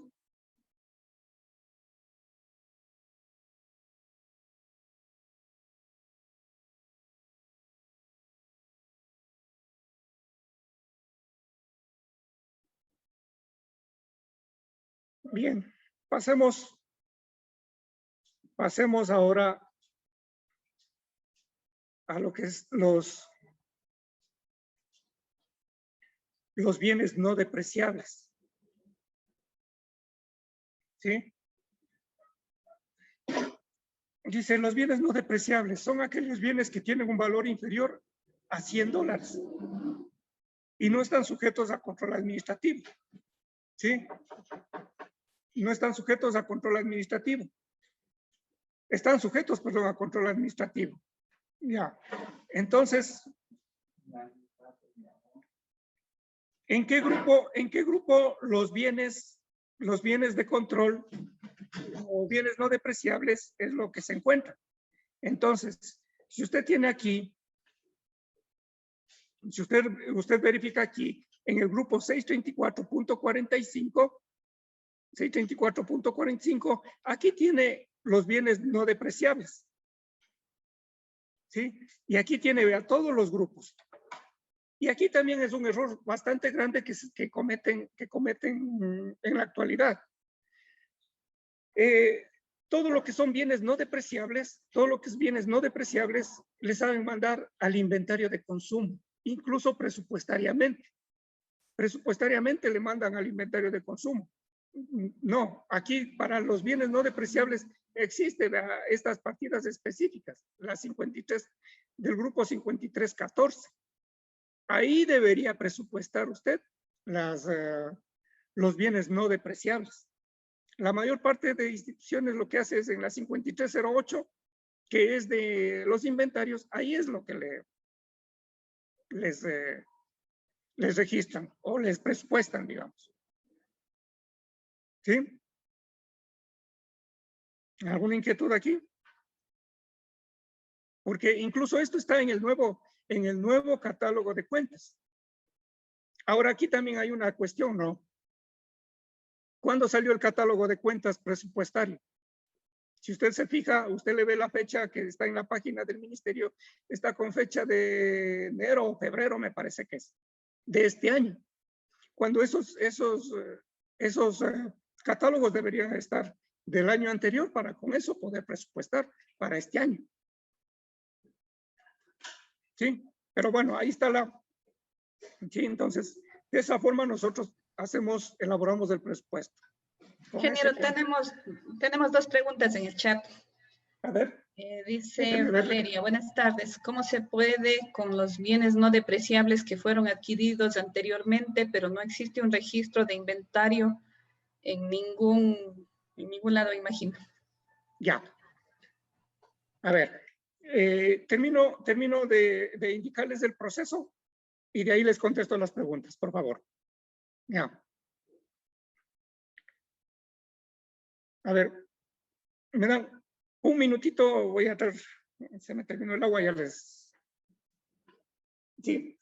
Bien, pasemos ahora a lo que es los bienes no depreciables. ¿Sí? Dice, los bienes no depreciables son aquellos bienes que tienen un valor inferior a $100 y no están sujetos a control administrativo. ¿Sí? No están sujetos a control administrativo. Están sujetos, perdón, a control administrativo. Ya. Entonces, ¿en qué grupo los bienes de control o bienes no depreciables es lo que se encuentra? Entonces, si usted tiene aquí, si usted verifica aquí en el grupo 634.45, aquí tiene los bienes no depreciables. ¿Sí? Y aquí tiene a todos los grupos. Y aquí también es un error bastante grande que cometen en la actualidad. Todo lo que son bienes no depreciables, les saben mandar al inventario de consumo, incluso presupuestariamente. Presupuestariamente le mandan al inventario de consumo. No, aquí para los bienes no depreciables existen estas partidas específicas, las 53 del grupo 5314. Ahí debería presupuestar usted los bienes no depreciables. La mayor parte de instituciones lo que hace es en la 5308 que es de los inventarios, ahí es lo que les registran o les presupuestan, digamos. ¿Sí? ¿Alguna inquietud aquí? Porque incluso esto está en el nuevo catálogo de cuentas. Ahora aquí también hay una cuestión, ¿no? ¿Cuándo salió el catálogo de cuentas presupuestario? Si usted se fija, usted le ve la fecha que está en la página del ministerio, está con fecha de enero o febrero, me parece que es, de este año. Cuando esos catálogos deberían estar del año anterior para con eso poder presupuestar para este año. Sí, pero bueno, ahí está sí, entonces, de esa forma nosotros elaboramos el presupuesto. Ingeniero, tenemos dos preguntas en el chat. A ver. Dice Valeria, buenas tardes. ¿Cómo se puede con los bienes no depreciables que fueron adquiridos anteriormente, pero no existe un registro de inventario en ningún lado, imagino? Ya. A ver, termino de indicarles el proceso y de ahí les contesto las preguntas, por favor. Ya. A ver, me dan un minutito, voy a traer, se me terminó el agua, ya les... Sí.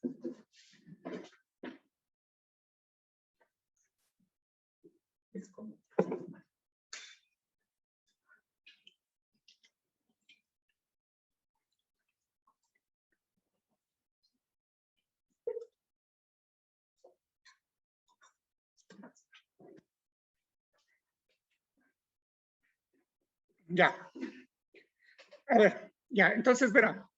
Ya. A ver, ya, entonces verá.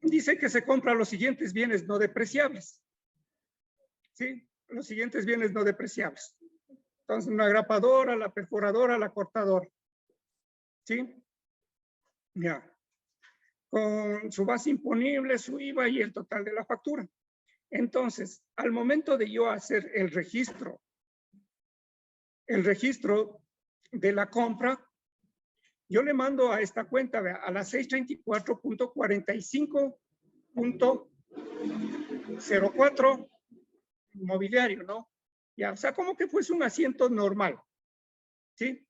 Dice que se compran los siguientes bienes no depreciables. ¿Sí? Los siguientes bienes no depreciables. Entonces, una grapadora, la perforadora, la cortadora. ¿Sí? Ya. Con su base imponible, su IVA y el total de la factura. Entonces, al momento de yo hacer el registro de la compra, yo le mando a esta cuenta, a la 634.45.04 mobiliario, ¿no? Ya, o sea, como que fuese un asiento normal, ¿sí?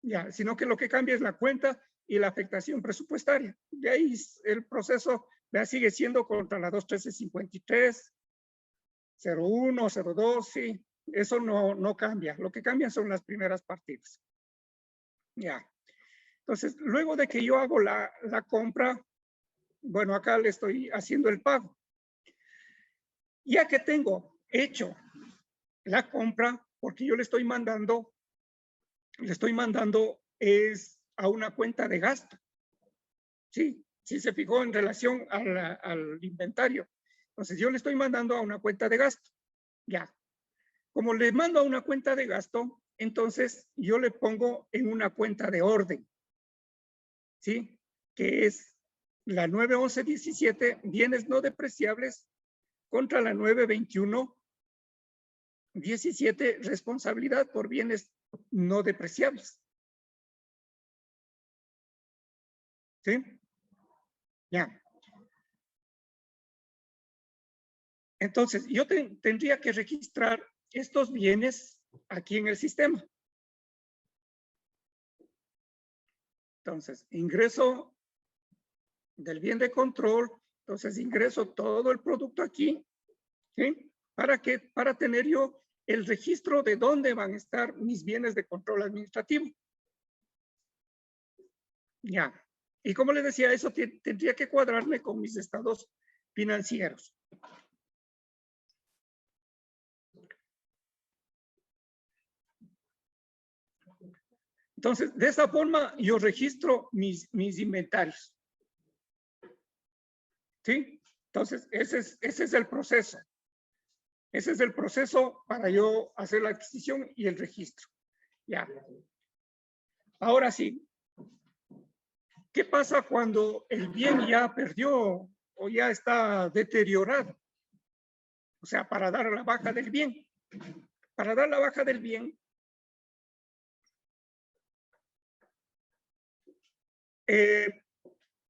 Ya, sino que lo que cambia es la cuenta y la afectación presupuestaria. De ahí el proceso ya sigue siendo contra la 21353, 01, 02, sí, eso no cambia. Lo que cambia son las primeras partidas. Ya. Entonces, luego de que yo hago la compra, bueno, acá le estoy haciendo el pago. Ya que tengo hecho la compra, porque yo le estoy mandando es a una cuenta de gasto. Sí, sí se fijó en relación al inventario. Entonces, yo le estoy mandando a una cuenta de gasto. Ya. Como le mando a una cuenta de gasto, entonces yo le pongo en una cuenta de orden. ¿Sí? Que es la 91117, bienes no depreciables, contra la 92117, responsabilidad por bienes no depreciables. ¿Sí? Ya. Entonces, yo tendría que registrar estos bienes aquí en el sistema. Entonces, ingreso del bien de control, entonces ingreso todo el producto aquí, ¿sí? Para tener yo el registro de dónde van a estar mis bienes de control administrativo. Ya. Y como les decía, eso tendría que cuadrarme con mis estados financieros. Entonces, de esta forma yo registro mis inventarios. ¿Sí? Entonces, ese es el proceso. Ese es el proceso para yo hacer la adquisición y el registro. Ya. Ahora sí. ¿Qué pasa cuando el bien ya perdió o ya está deteriorado? O sea, para dar la baja del bien. Para dar la baja del bien,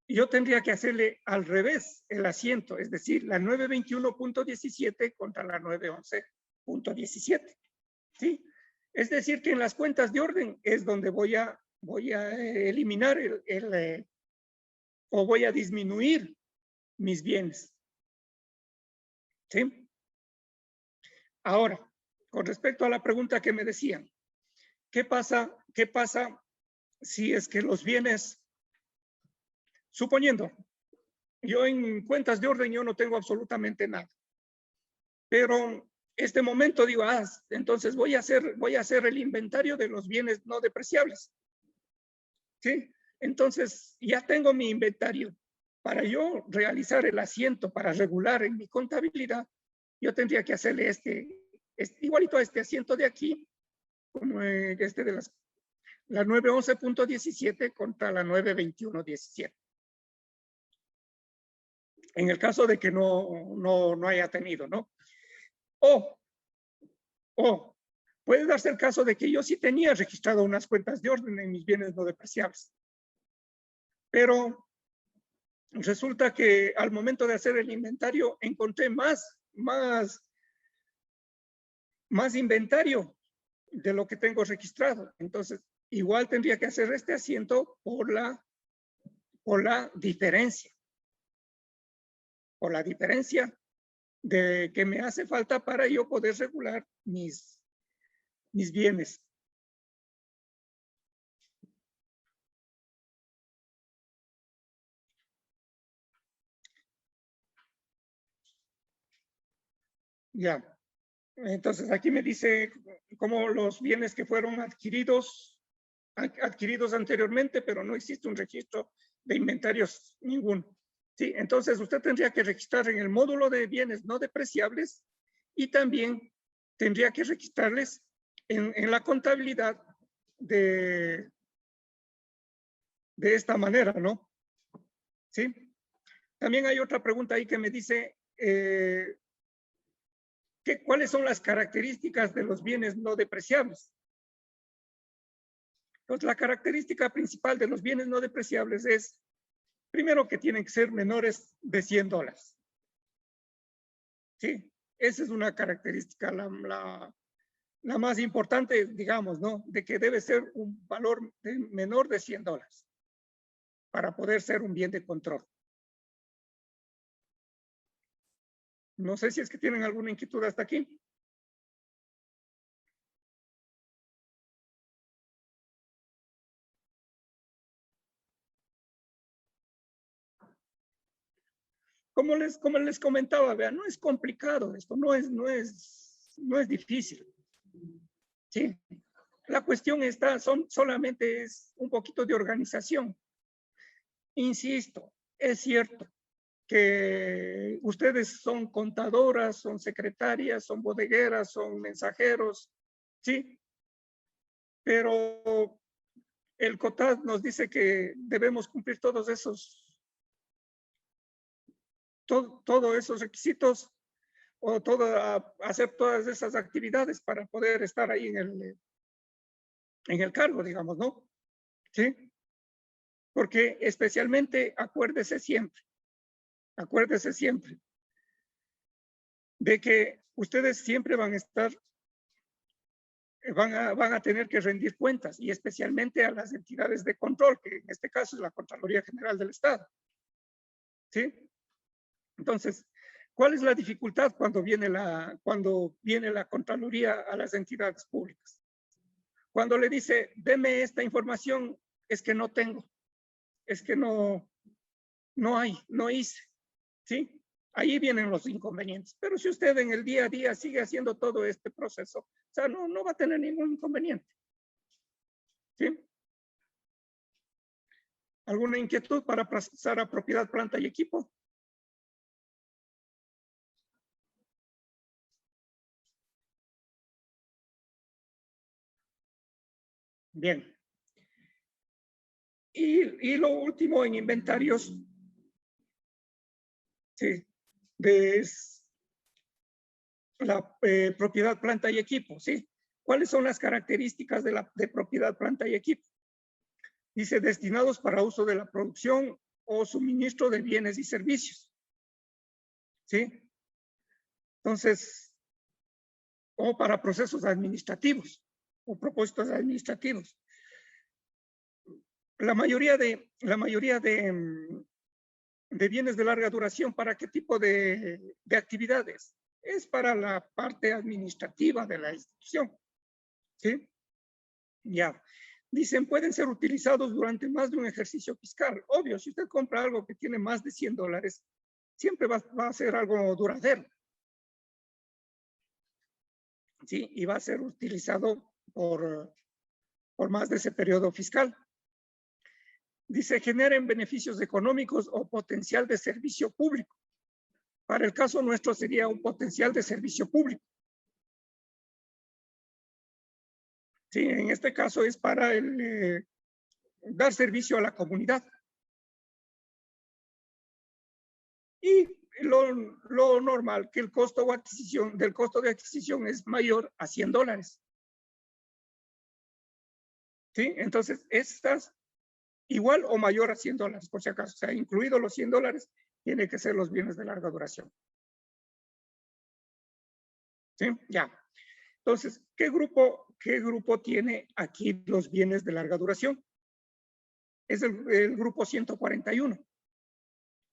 yo tendría que hacerle al revés el asiento, es decir, la 921.17 contra la 911.17. ¿Sí? Es decir, que en las cuentas de orden es donde voy a eliminar o voy a disminuir mis bienes. ¿Sí? Ahora, con respecto a la pregunta que me decían, ¿qué pasa si es que los bienes, suponiendo, yo en cuentas de orden yo no tengo absolutamente nada, pero este momento digo, entonces voy a hacer el inventario de los bienes no depreciables. ¿Sí? Entonces ya tengo mi inventario. Para yo realizar el asiento para regular en mi contabilidad, yo tendría que hacerle igualito a este asiento de aquí, como este de la 911.17 contra la 921.17. En el caso de que no haya tenido, ¿no? O puede darse el caso de que yo sí tenía registrado unas cuentas de orden en mis bienes no depreciables, pero resulta que al momento de hacer el inventario encontré más inventario de lo que tengo registrado. Entonces, igual tendría que hacer este asiento por la diferencia. Por la diferencia de que me hace falta para yo poder regular mis bienes. Ya. Entonces aquí me dice cómo los bienes que fueron adquiridos anteriormente, pero no existe un registro de inventarios ninguno. Sí, entonces usted tendría que registrar en el módulo de bienes no depreciables y también tendría que registrarles en la contabilidad de esta manera, ¿no? Sí. También hay otra pregunta ahí que me dice ¿cuáles son las características de los bienes no depreciables? Entonces, la característica principal de los bienes no depreciables es, primero, que tienen que ser menores de $100. Sí, esa es una característica, la más importante, digamos, ¿no? De que debe ser un valor menor de $100 para poder ser un bien de control. No sé si es que tienen alguna inquietud hasta aquí. Como les comentaba, vean, no es complicado esto, no es difícil. Sí. La cuestión solamente es un poquito de organización. Insisto, es cierto que ustedes son contadoras, son secretarias, son bodegueras, son mensajeros, ¿sí? Pero el COTAD nos dice que debemos cumplir todos esos requisitos o hacer todas esas actividades para poder estar ahí en el cargo, digamos, ¿no? ¿Sí? Porque especialmente acuérdese siempre de que ustedes siempre van a tener que rendir cuentas y especialmente a las entidades de control, que en este caso es la Contraloría General del Estado. ¿Sí? Entonces, ¿cuál es la dificultad cuando viene la Contraloría a las entidades públicas? Cuando le dice, deme esta información, es que no tengo, es que no hay, no hice, ¿sí? Ahí vienen los inconvenientes. Pero si usted en el día a día sigue haciendo todo este proceso, o sea, no va a tener ningún inconveniente, ¿sí? ¿Alguna inquietud para pasar a propiedad, planta y equipo? Bien. Y lo último en inventarios, sí, es la propiedad, planta y equipo, ¿sí? ¿Cuáles son las características de propiedad, planta y equipo? Dice, destinados para uso de la producción o suministro de bienes y servicios. ¿Sí? Entonces, o para procesos administrativos o propósitos administrativos. La mayoría de bienes de larga duración, ¿para qué tipo de actividades? Es para la parte administrativa de la institución. ¿Sí? Ya. Dicen, pueden ser utilizados durante más de un ejercicio fiscal. Obvio, si usted compra algo que tiene más de $100, siempre va a ser algo duradero. ¿Sí? Y va a ser utilizado por más de ese periodo fiscal. Dice, generen beneficios económicos o potencial de servicio público. Para el caso nuestro sería un potencial de servicio público. Sí, en este caso es para dar servicio a la comunidad. Y lo normal, que el costo de adquisición es mayor a $100. ¿Sí? Entonces, estas igual o mayor a $100, por si acaso. O sea, incluido los $100, tiene que ser los bienes de larga duración. ¿Sí? Ya. Entonces, ¿qué grupo tiene aquí los bienes de larga duración? Es el grupo 141.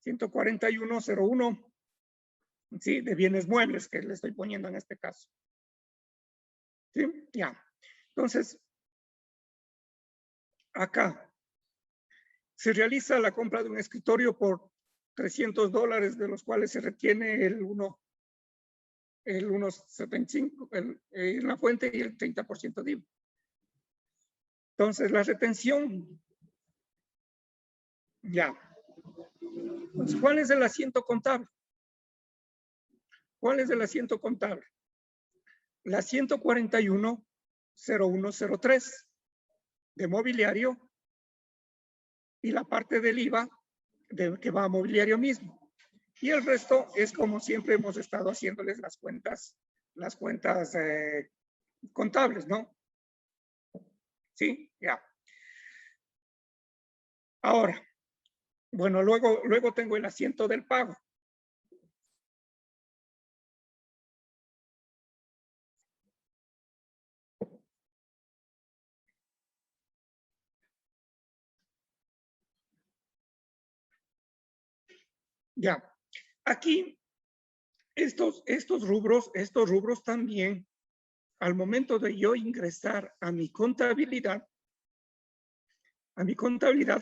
141.01, ¿sí? De bienes muebles que le estoy poniendo en este caso. ¿Sí? Ya. Entonces, acá se realiza la compra de un escritorio por $300, de los cuales se retiene el 1.75 en la fuente y el 30% de IVA. Entonces, la retención, ya. Entonces, ¿cuál es el asiento contable? ¿Cuál es el asiento contable? La 141.0103 de mobiliario y la parte del IVA que va a mobiliario mismo. Y el resto es como siempre hemos estado haciéndoles las cuentas contables, ¿no? Sí, ya. Ahora, bueno, luego tengo el asiento del pago. Ya. Aquí, estos rubros también, al momento de yo ingresar a mi contabilidad,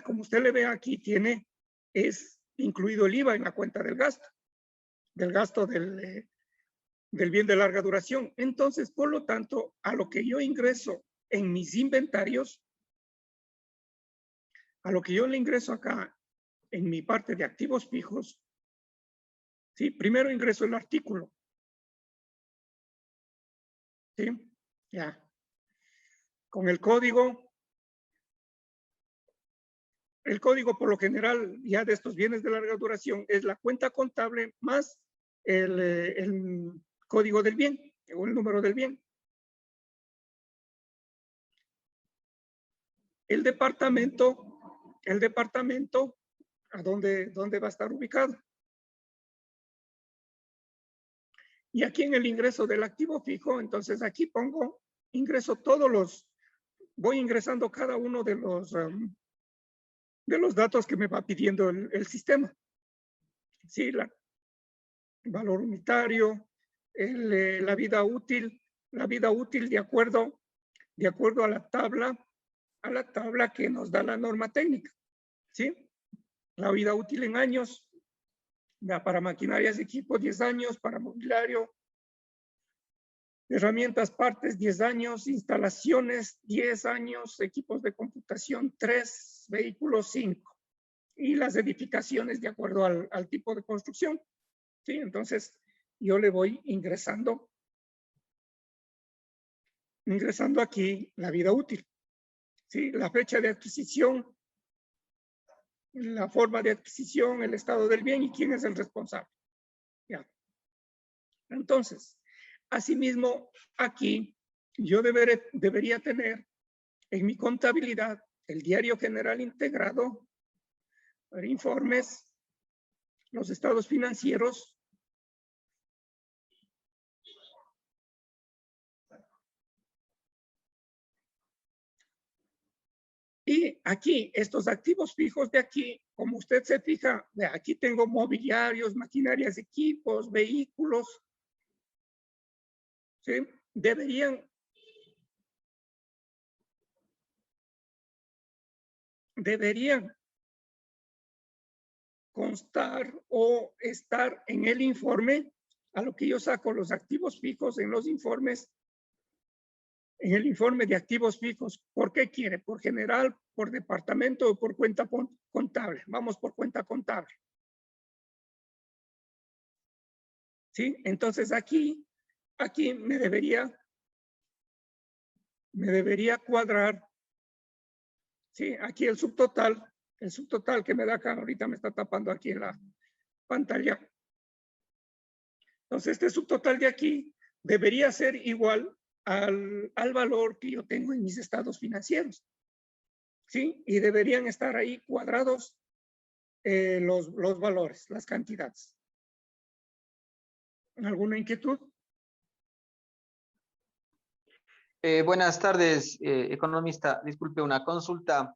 como usted le ve aquí, es incluido el IVA en la cuenta del gasto del bien de larga duración. Entonces, por lo tanto, a lo que yo ingreso en mis inventarios, a lo que yo le ingreso acá en mi parte de activos fijos, ¿sí? Primero ingreso el artículo. ¿Sí? Ya. Con el código por lo general ya de estos bienes de larga duración es la cuenta contable más el código del bien o el número del bien. El departamento, ¿a dónde va a estar ubicado? Y aquí en el ingreso del activo fijo, entonces aquí voy ingresando cada uno de los datos que me va pidiendo el sistema. Sí, el valor unitario, la vida útil de acuerdo a la tabla que nos da la norma técnica. ¿Sí? La vida útil en años, para maquinarias y equipos 10 años, para mobiliario, herramientas, partes 10 años, instalaciones 10 años, equipos de computación 3, vehículos 5 y las edificaciones de acuerdo al tipo de construcción. ¿Sí? Entonces yo le voy ingresando aquí la vida útil. ¿Sí? La fecha de adquisición, la forma de adquisición, el estado del bien y quién es el responsable. Ya. Entonces, asimismo, aquí yo debería tener en mi contabilidad el diario general integrado, informes, los estados financieros. Y aquí, estos activos fijos de aquí, como usted se fija, de aquí tengo mobiliarios, maquinarias, equipos, vehículos, ¿sí? Deberían constar o estar en el informe, a lo que yo saco los activos fijos en los informes, en el informe de activos fijos. ¿Por qué quiere? ¿Por general, por departamento o por cuenta contable? Vamos por cuenta contable. ¿Sí? Entonces aquí me debería cuadrar, ¿sí? Aquí el subtotal que me da acá, ahorita me está tapando aquí en la pantalla. Entonces este subtotal de aquí debería ser igual al valor que yo tengo en mis estados financieros, ¿sí? Y deberían estar ahí cuadrados los valores, las cantidades. ¿Alguna inquietud? Buenas tardes, economista. Disculpe, una consulta.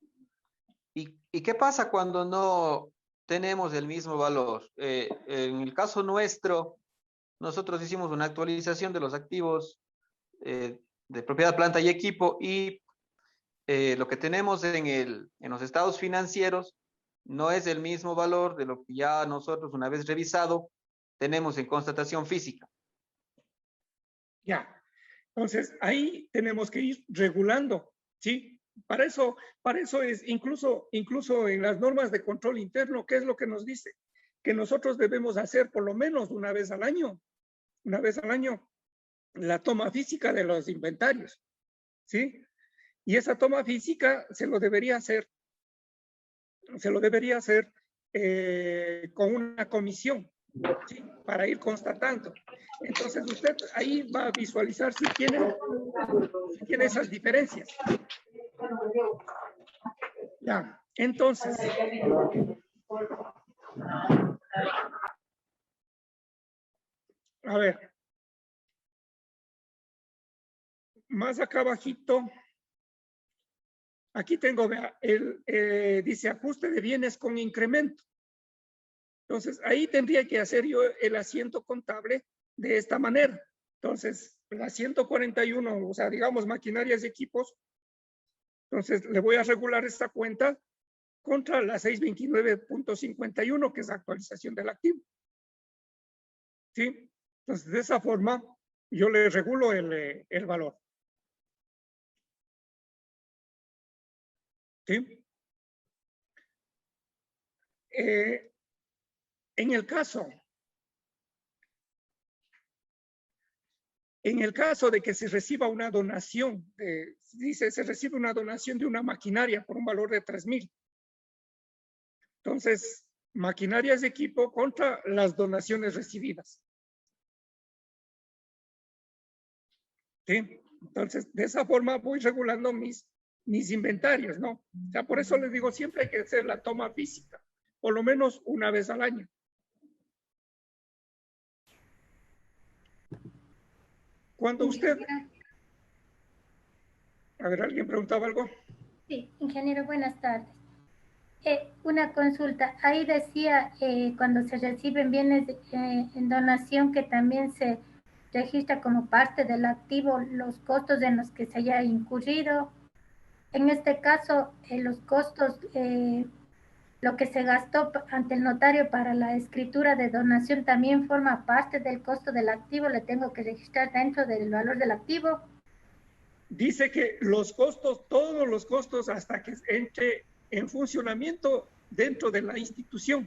¿Y qué pasa cuando no tenemos el mismo valor? En el caso nuestro, nosotros hicimos una actualización de los activos de propiedad, planta y equipo, y lo que tenemos en los estados financieros no es el mismo valor de lo que ya nosotros, una vez revisado, tenemos en constatación física. Ya. Entonces, ahí tenemos que ir regulando, ¿sí? Para eso es incluso en las normas de control interno, ¿qué es lo que nos dice? Que nosotros debemos hacer por lo menos una vez al año, la toma física de los inventarios, ¿sí? Y esa toma física se lo debería hacer con una comisión, ¿sí? Para ir constatando. Entonces usted ahí va a visualizar si tiene esas diferencias. Ya, entonces. A ver. Más acá abajito. Aquí tengo, vea, dice ajuste de bienes con incremento. Entonces, ahí tendría que hacer yo el asiento contable de esta manera. Entonces, la 141, o sea, digamos, maquinarias y equipos. Entonces, le voy a regular esta cuenta contra la 629.51, que es la actualización del activo. ¿Sí? Entonces, de esa forma, yo le regulo el valor. ¿Sí? En el caso de que se reciba una donación, se recibe una donación de una maquinaria por un valor de 3,000. Entonces, maquinarias de equipo contra las donaciones recibidas. ¿Sí? Entonces, de esa forma voy regulando mis inventarios, ¿no? O sea, por eso les digo, siempre hay que hacer la toma física, por lo menos una vez al año. Cuando usted... A ver, ¿alguien preguntaba algo? Sí, ingeniero, buenas tardes. Una consulta. Ahí decía, cuando se reciben bienes en donación, que también se registra como parte del activo los costos en los que se haya incurrido. En este caso, los costos, lo que se gastó ante el notario para la escritura de donación también forma parte del costo del activo. ¿Le tengo que registrar dentro del valor del activo? Dice que los costos, todos los costos hasta que entre en funcionamiento dentro de la institución.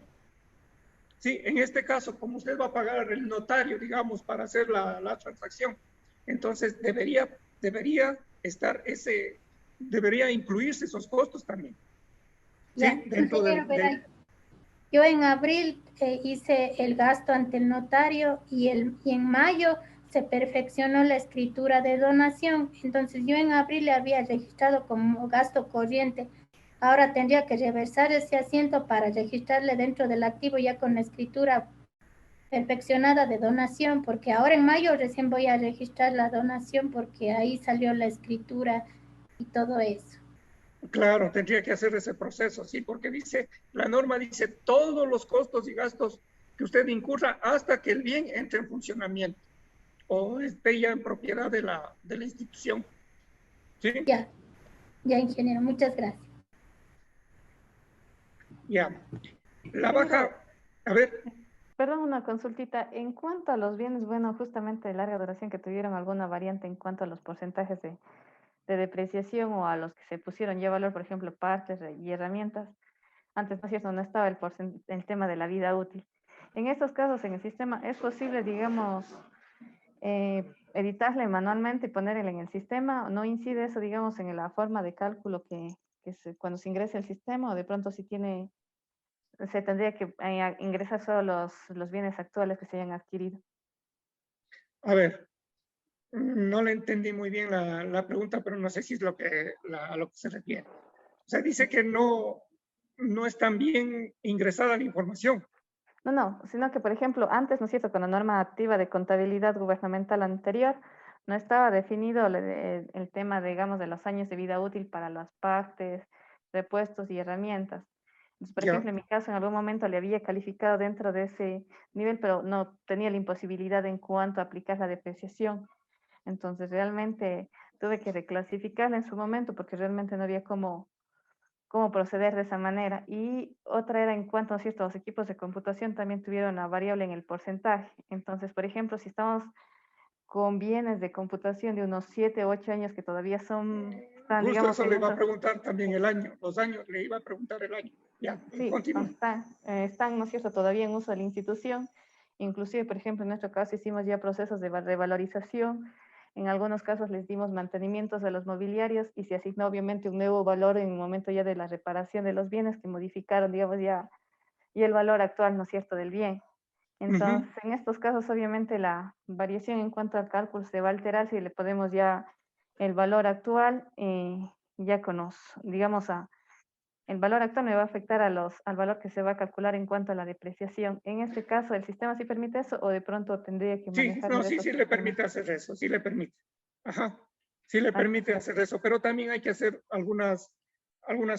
Sí, en este caso, como usted va a pagar el notario, digamos, para hacer la transacción, entonces debería incluirse esos costos también. Ya, ¿sí? Dentro yo en abril hice el gasto ante el notario y en mayo se perfeccionó la escritura de donación. Entonces yo en abril le había registrado como gasto corriente. ahora tendría que reversar ese asiento para registrarle dentro del activo ya con la escritura perfeccionada de donación, porque ahora en mayo recién voy a registrar la donación porque ahí salió la escritura y todo eso. Claro, tendría que hacer ese proceso, sí, porque dice, la norma dice todos los costos y gastos que usted incurra hasta que el bien entre en funcionamiento o esté ya en propiedad de la institución. ¿Sí? Ya, ingeniero, muchas gracias. Ya. La Ingeniero, baja, a ver, perdón, una consultita. En cuanto a los bienes, bueno, justamente de larga duración que tuvieron alguna variante en cuanto a los porcentajes de depreciación o a los que se pusieron ya valor, por ejemplo, partes y herramientas. Antes, ¿no es cierto?, no estaba el tema de la vida útil. En estos casos, en el sistema, ¿es posible, digamos, editarle manualmente y ponerle en el sistema? ¿No incide eso, digamos, en la forma de cálculo cuando se ingresa al sistema, o de pronto si tiene, se tendría que ingresar solo los bienes actuales que se hayan adquirido? a ver, no le entendí muy bien la pregunta, pero no sé si es a lo que se refiere. O sea, dice que no es tan bien ingresada la información. No, sino que, por ejemplo, antes, ¿no es cierto?, con la norma activa de contabilidad gubernamental anterior, no estaba definido el tema, digamos, de los años de vida útil para las partes, repuestos y herramientas. Entonces, por Ya. ejemplo, en mi caso, en algún momento le había calificado dentro de ese nivel, pero no tenía la imposibilidad en cuanto a aplicar la depreciación. Entonces, realmente tuve que reclasificarla en su momento porque realmente no había cómo proceder de esa manera. Y otra era en cuanto a ciertos equipos de computación también tuvieron la variable en el porcentaje. Entonces, por ejemplo, si estamos con bienes de computación de unos 7 u 8 años que todavía están, Justo digamos, eso en le iba a uso. preguntar también el año, los años, le iba a preguntar el año. Ya, Sí, continúa. están, ¿no es cierto?, todavía en uso de la institución. Inclusive, por ejemplo, en nuestro caso hicimos ya procesos de revalorización. En algunos casos les dimos mantenimientos a los mobiliarios y se asignó obviamente un nuevo valor en el momento ya de la reparación de los bienes que modificaron, digamos, ya el valor actual, ¿no es cierto?, del bien. Entonces, en estos casos, obviamente, la variación en cuanto al cálculo se va a alterar si le podemos ya el valor actual, ya con los, digamos, el valor actual me va a afectar al valor que se va a calcular en cuanto a la depreciación. En este caso, ¿el sistema sí permite eso o de pronto tendría que Sí, manejarme no, de sí otra le forma? permite hacer eso, sí le permite. Ajá, sí le Ah, permite hacer eso, pero también hay que hacer algunas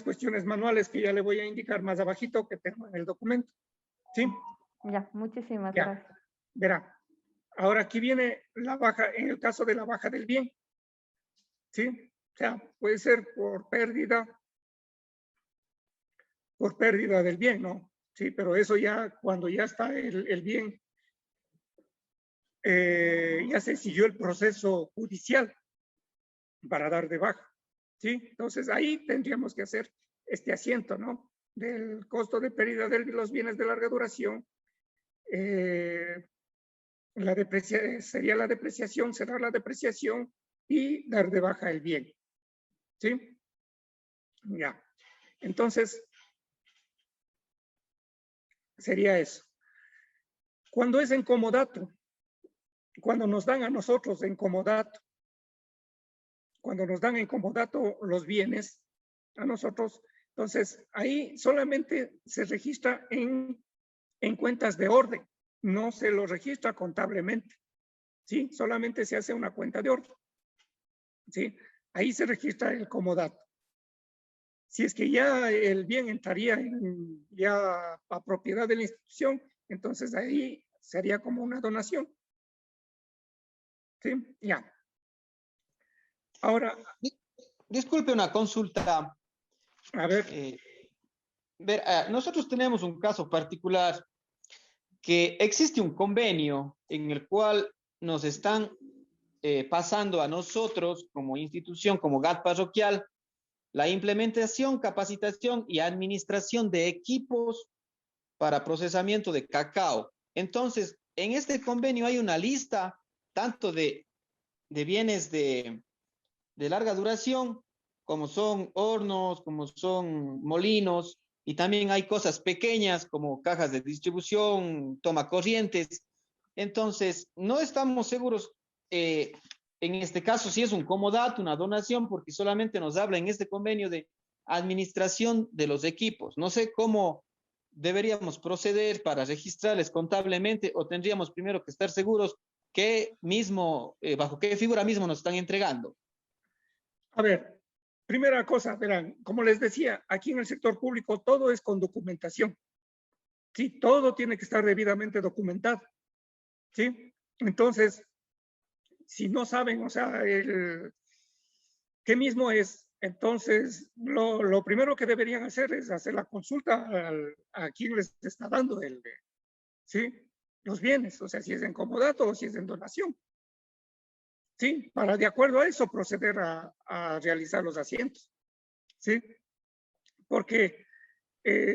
cuestiones manuales que ya le voy a indicar más abajito que tengo en el documento. ¿Sí? ya, muchísimas Ya, gracias. verá. Ahora aquí viene la baja, en el caso de la baja del bien. ¿Sí? O sea, puede ser por pérdida del bien, ¿no? Sí, pero eso ya, cuando ya está el bien, ya se siguió el proceso judicial para dar de baja, ¿sí? Entonces ahí tendríamos que hacer este asiento, ¿no? Del costo de pérdida de los bienes de larga duración, sería la depreciación, cerrar la depreciación y dar de baja el bien, ¿sí? Ya. Entonces, sería eso. Cuando es en comodato, cuando nos dan a nosotros en comodato, cuando nos dan en comodato los bienes a nosotros, entonces ahí solamente se registra en cuentas de orden, no se lo registra contablemente, ¿sí? Solamente se hace una cuenta de orden, ¿sí? Ahí se registra el comodato. Si es que ya el bien entraría ya a propiedad de la institución, entonces ahí sería como una donación. ¿Sí? Ya. Ahora, Disculpe una consulta. a ver, Nosotros tenemos un caso particular que existe un convenio en el cual nos están pasando a nosotros como institución, como GAT parroquial, la implementación, capacitación y administración de equipos para procesamiento de cacao. Entonces, en este convenio hay una lista tanto de bienes de larga duración, como son hornos, como son molinos, y también hay cosas pequeñas como cajas de distribución, toma corrientes. Entonces, no estamos seguros en este caso si es un comodato, una donación, porque solamente nos habla en este convenio de administración de los equipos. No sé cómo deberíamos proceder para registrarles contablemente, o tendríamos primero que estar seguros qué mismo, bajo qué figura mismo nos están entregando. A ver, primera cosa, verán, como les decía, aquí en el sector público todo es con documentación. Sí, todo tiene que estar debidamente documentado. ¿Sí? Entonces, si no saben, o sea, qué mismo es, entonces lo primero que deberían hacer es hacer la consulta a quien les está dando ¿sí? Los bienes, o sea, si es en comodato o si es en donación. ¿Sí? Para de acuerdo a eso proceder a realizar los asientos. ¿Sí? Porque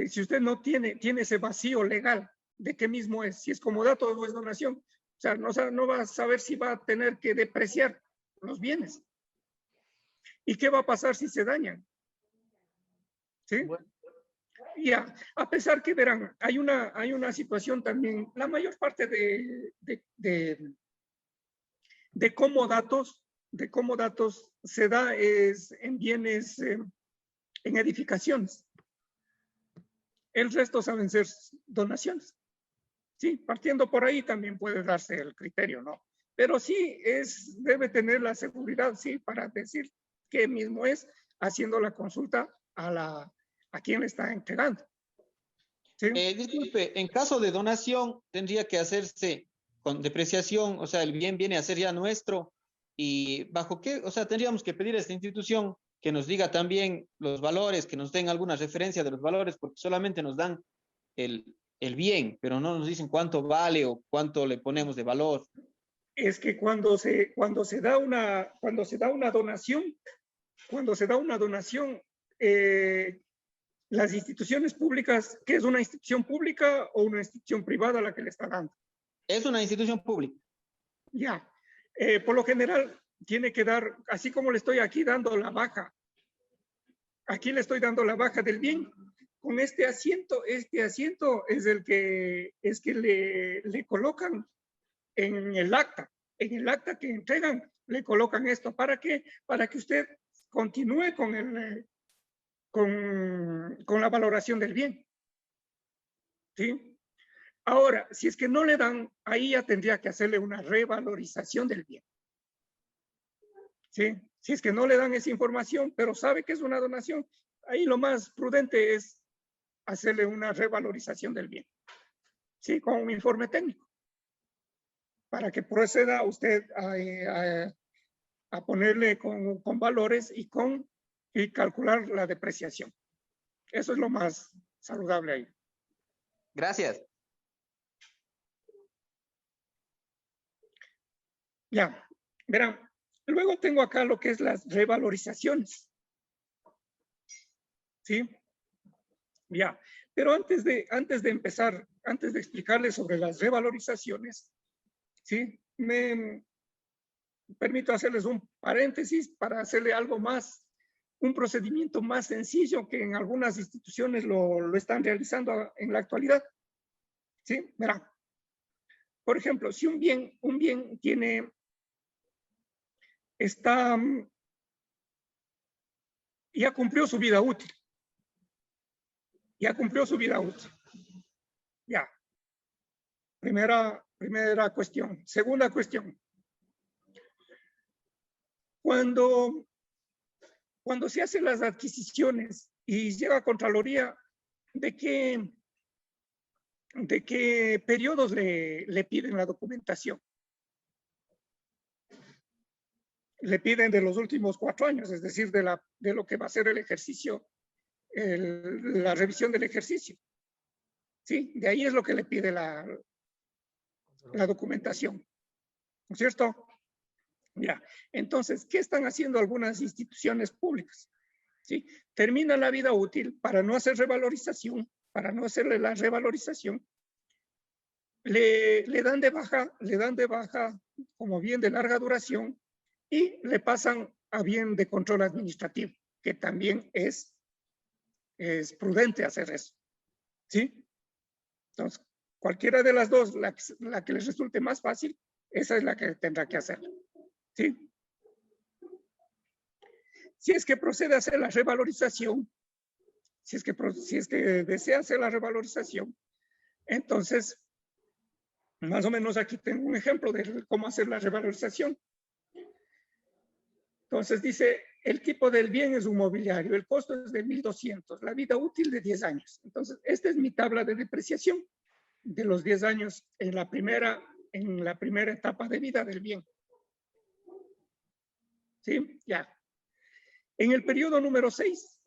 si usted no tiene ese vacío legal de qué mismo es, si es comodato o es donación, o sea, no va a saber si va a tener que depreciar los bienes. ¿Y qué va a pasar si se dañan? ¿Sí? Bueno. Ya, a pesar que verán, hay una situación también, la mayor parte de comodatos se da es en bienes, en edificaciones. El resto saben ser donaciones. Sí, partiendo por ahí también puede darse el criterio, ¿no? Pero sí debe tener la seguridad, sí, para decir qué mismo es, haciendo la consulta a quien le está entregando. ¿Sí? Disculpe, en caso de donación tendría que hacerse con depreciación, o sea, el bien viene a ser ya nuestro, y bajo qué, o sea, tendríamos que pedir a esta institución que nos diga también los valores, que nos den alguna referencia de los valores, porque solamente nos dan el bien, pero no nos dicen cuánto vale o cuánto le ponemos de valor. Es que cuando se da una donación, las instituciones públicas, ¿qué es una institución pública o una institución privada la que le está dando? Es una institución pública. Ya, por lo general tiene que dar, así como le estoy aquí dando la baja, aquí le estoy dando la baja del bien. Con este asiento es el que le colocan en el acta que entregan, le colocan esto. ¿Para qué? Para que usted continúe con la valoración del bien. ¿Sí? Ahora, si es que no le dan, ahí ya tendría que hacerle una revalorización del bien. ¿Sí? Si es que no le dan esa información, pero sabe que es una donación, ahí lo más prudente es hacerle una revalorización del bien. ¿Sí? Con un informe técnico. Para que proceda usted a ponerle con valores y calcular la depreciación. Eso es lo más saludable ahí. Gracias. Ya, verán, luego tengo acá lo que es las revalorizaciones. ¿Sí? Ya, pero antes de empezar, antes de explicarles sobre las revalorizaciones, ¿sí? Me permito hacerles un paréntesis para hacerle algo más, un procedimiento más sencillo que en algunas instituciones lo están realizando en la actualidad. ¿Sí? Verán. Por ejemplo, si un bien ya cumplió su vida útil. Ya cumplió su vida útil. Ya. Primera cuestión. Segunda cuestión. Cuando se hacen las adquisiciones y llega a Contraloría, ¿de qué periodos le piden la documentación? Le piden de los últimos 4 años, es decir, de lo que va a ser el ejercicio, la revisión del ejercicio. ¿Sí? De ahí es lo que le pide la documentación. ¿No es cierto? Ya. Entonces, ¿qué están haciendo algunas instituciones públicas? ¿Sí? Termina la vida útil para no hacer revalorización, para no hacerle la revalorización, le dan de baja como bien de larga duración y le pasan a bien de control administrativo, que también es prudente hacer eso. ¿Sí? Entonces, cualquiera de las dos, la que les resulte más fácil, esa es la que tendrá que hacer. ¿Sí? Si es que procede a hacer la revalorización, si es que desea hacer la revalorización, entonces, más o menos aquí tengo un ejemplo de cómo hacer la revalorización. Entonces dice, el tipo del bien es un mobiliario, el costo es de 1.200, la vida útil de 10 años. Entonces, esta es mi tabla de depreciación de los 10 años en la primera etapa de vida del bien. ¿Sí? Ya. En el periodo número 6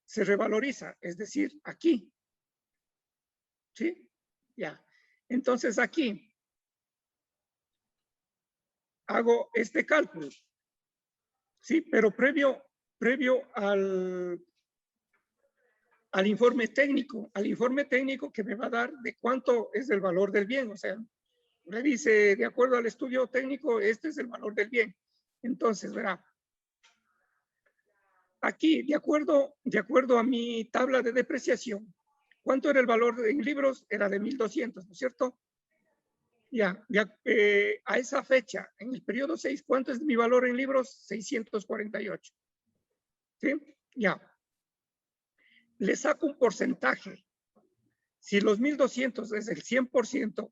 se revaloriza, es decir, aquí. ¿Sí? Ya. Entonces aquí hago este cálculo. Sí, pero previo al informe técnico que me va a dar de cuánto es el valor del bien. O sea, me dice, de acuerdo al estudio técnico, este es el valor del bien. Entonces, verá, aquí, de acuerdo a mi tabla de depreciación, ¿cuánto era el valor en libros? Era de 1.200, ¿no es cierto? Ya, a esa fecha, en el periodo 6, ¿cuánto es mi valor en libros? 648. ¿Sí? Ya. Le saco un porcentaje. Si los 1.200 es el 100%,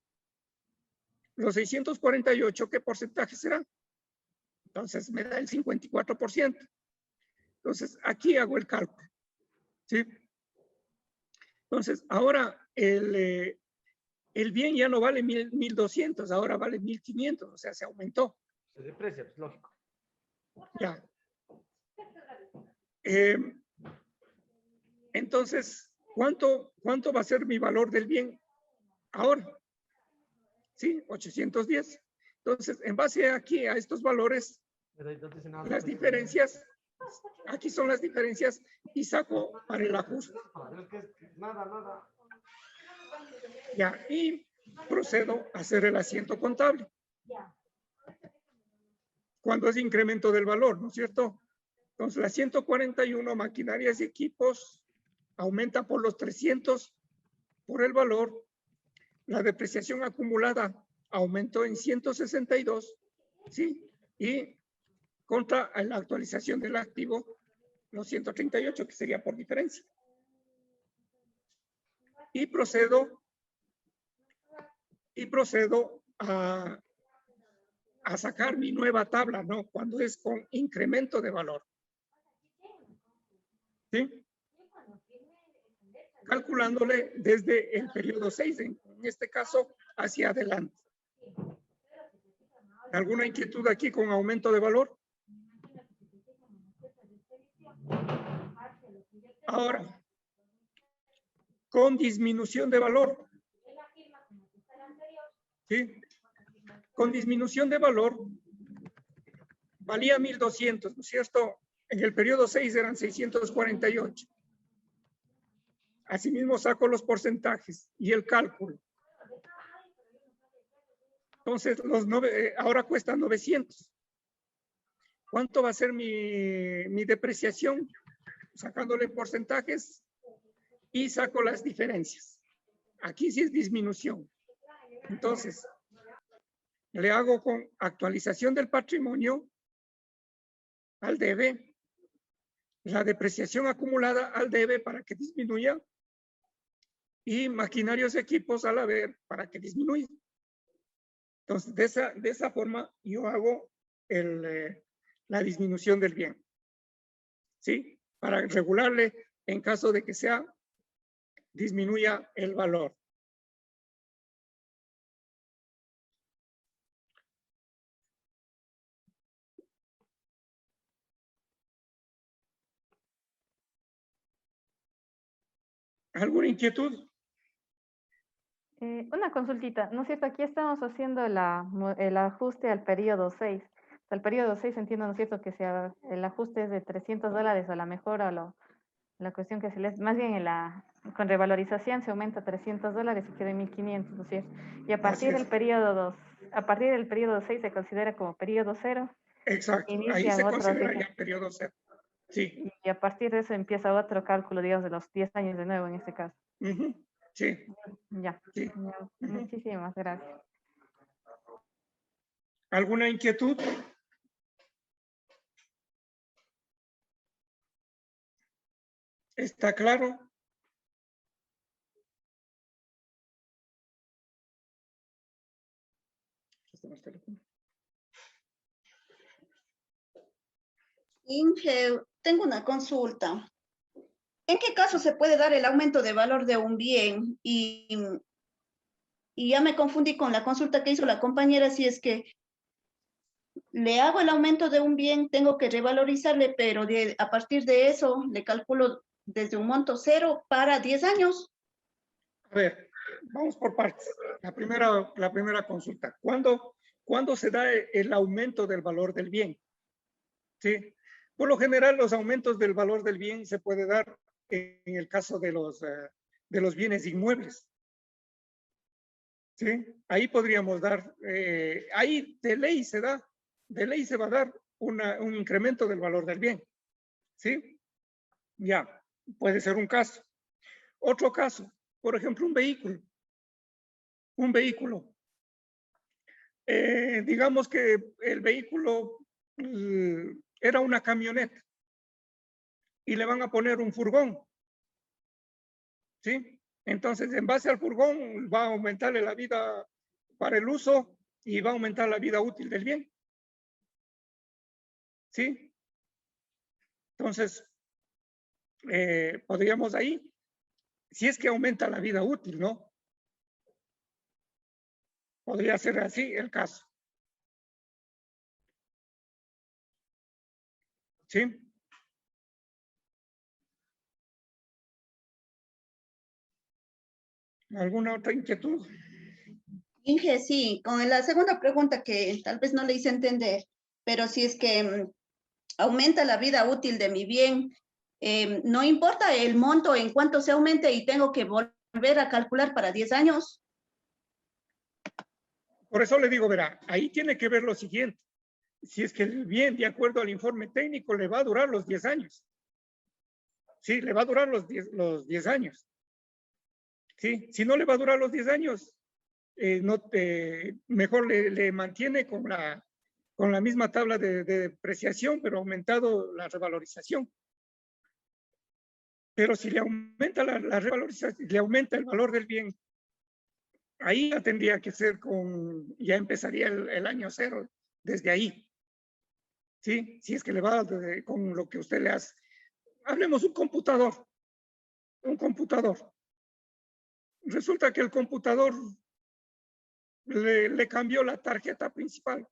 los 648, ¿qué porcentaje será? Entonces me da el 54%. Entonces aquí hago el cálculo. ¿Sí? Entonces ahora el bien ya no vale 1.200, ahora vale 1.500, o sea, se aumentó. Se deprecia, pues lógico. Ya. Entonces, ¿cuánto va a ser mi valor del bien ahora? Sí, 810. Entonces, en base aquí a estos valores, las diferencias, aquí son las diferencias y saco para el ajuste. Nada. Ya, y procedo a hacer el asiento contable. Cuando es incremento del valor, ¿no es cierto? Entonces, la 141, maquinarias y equipos, aumenta por los 300 por el valor. La depreciación acumulada aumentó en 162, ¿sí? Y contra la actualización del activo, los 138, que sería por diferencia. Y procedo a sacar mi nueva tabla, ¿no? Cuando es con incremento de valor. ¿Sí? Calculándole desde el periodo 6, en este caso, hacia adelante. ¿Alguna inquietud aquí con aumento de valor? Ahora, con disminución de valor. ¿Sí? Con disminución de valor, valía 1.200, ¿no es cierto? En el periodo 6 eran 648. Asimismo saco los porcentajes y el cálculo. Entonces, ahora cuesta 900. ¿Cuánto va a ser mi depreciación? Sacándole porcentajes y saco las diferencias. Aquí sí es disminución. Entonces, le hago con actualización del patrimonio al debe, la depreciación acumulada al debe para que disminuya y maquinarios equipos al haber para que disminuya. Entonces, de esa forma yo hago la disminución del bien. ¿Sí? Para regularle en caso de que disminuya el valor. ¿Alguna inquietud? Una consultita, ¿no es cierto? Aquí estamos haciendo el ajuste al periodo 6. Al periodo 6 entiendo, ¿no es cierto? Que el ajuste es de $300 o la mejora o la cuestión que se les, más bien con revalorización se aumenta $300 y queda en 1.500, ¿no es cierto? Y a partir del periodo 2, a partir del periodo 6 se considera como periodo 0. Exacto, ahí se considera ya periodo 0. Sí. Y a partir de eso empieza otro cálculo, digamos, de los 10 años de nuevo en este caso. Sí. Ya. Sí. Muchísimas gracias. ¿Alguna inquietud? ¿Está claro? Inge, tengo una consulta. ¿En qué caso se puede dar el aumento de valor de un bien? Y ya me confundí con la consulta que hizo la compañera, si es que le hago el aumento de un bien, tengo que revalorizarle, pero a partir de eso le calculo desde un monto cero para 10 años. A ver, vamos por partes. La primera consulta. ¿Cuándo se da el aumento del valor del bien? ¿Sí? Por lo general, los aumentos del valor del bien se puede dar en el caso de los bienes inmuebles. ¿Sí? Ahí podríamos dar, ahí de ley se da, de ley se va a dar un incremento del valor del bien. ¿Sí? Ya, puede ser un caso. Otro caso, por ejemplo, un vehículo. Un vehículo. Digamos que el vehículo era una camioneta y le van a poner un furgón. ¿Sí? Entonces, en base al furgón, va a aumentarle la vida para el uso y va a aumentar la vida útil del bien. ¿Sí? Entonces, podríamos ahí, si es que aumenta la vida útil, ¿no? Podría ser así el caso. ¿Sí? ¿Alguna otra inquietud? Inge, sí, con la segunda pregunta que tal vez no le hice entender, pero si es que aumenta la vida útil de mi bien, no importa el monto en cuánto se aumente y tengo que volver a calcular para 10 años. Por eso le digo, verá, ahí tiene que ver lo siguiente. Si es que el bien, de acuerdo al informe técnico, le va a durar los 10 años. Sí, le va a durar los 10 años. Sí, si no le va a durar los 10 años, mejor le mantiene con la misma tabla de depreciación, pero aumentado la revalorización. Pero si le aumenta la revalorización, le aumenta el valor del bien, ahí ya tendría que ser ya empezaría el año cero, desde ahí. ¿Sí? Si es que le va con lo que usted le hace. Hablemos un computador. Un computador. Resulta que el computador le cambió la tarjeta principal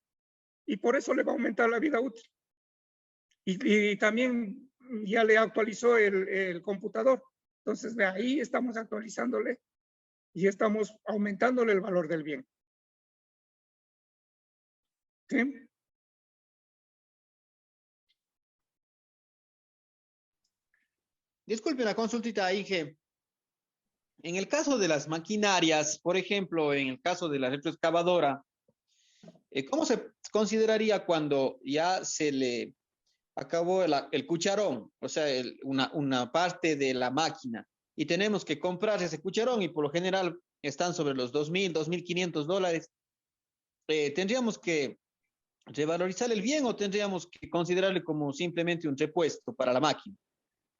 y por eso le va a aumentar la vida útil. Y también ya le actualizó el computador. Entonces, de ahí estamos actualizándole y estamos aumentándole el valor del bien. ¿Sí? Disculpe una consultita, Inge. En el caso de las maquinarias, por ejemplo, en el caso de la retroexcavadora, ¿cómo se consideraría cuando ya se le acabó el cucharón, o sea, una parte de la máquina, y tenemos que comprar ese cucharón y por lo general están sobre los $2,000, $2,500? ¿Tendríamos que revalorizar el bien o tendríamos que considerarle como simplemente un repuesto para la máquina?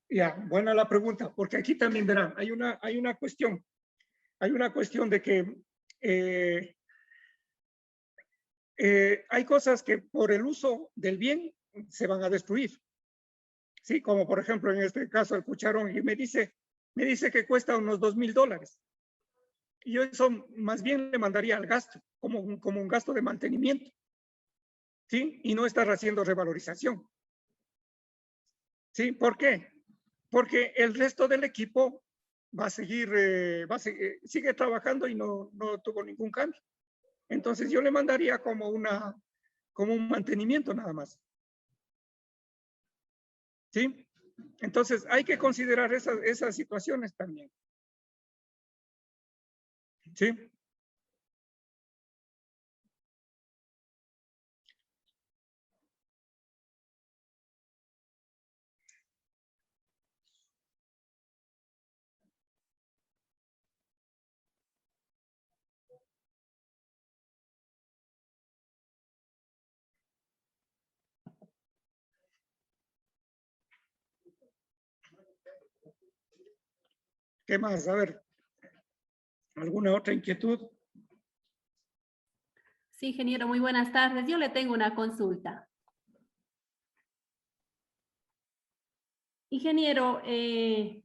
Ya, buena la pregunta, porque aquí también verán, hay una cuestión de que hay cosas que por el uso del bien se van a destruir. Sí, como por ejemplo en este caso el cucharón, y me dice que cuesta unos $2,000. Y yo eso más bien le mandaría al gasto, como un gasto de mantenimiento. ¿Sí? Y no estar haciendo revalorización. ¿Sí? ¿Por qué? Porque el resto del equipo va a seguir, sigue trabajando y no tuvo ningún cambio. Entonces yo le mandaría como un mantenimiento nada más. ¿Sí? Entonces hay que considerar esas situaciones también. ¿Sí? ¿Qué más? A ver, ¿alguna otra inquietud? Sí, ingeniero, muy buenas tardes. Yo le tengo una consulta. Ingeniero, en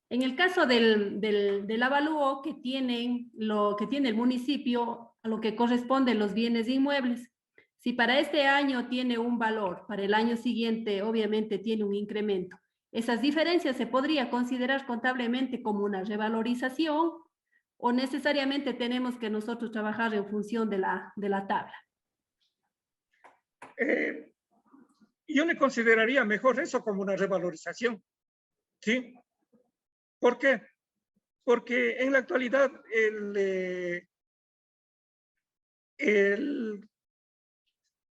el caso del avalúo que tiene el municipio, a lo que corresponden los bienes inmuebles, si para este año tiene un valor, para el año siguiente obviamente tiene un incremento, ¿esas diferencias se podría considerar contablemente como una revalorización o necesariamente tenemos que nosotros trabajar en función de la tabla? Yo le consideraría mejor eso como una revalorización, ¿sí? ¿Por qué? Porque en la actualidad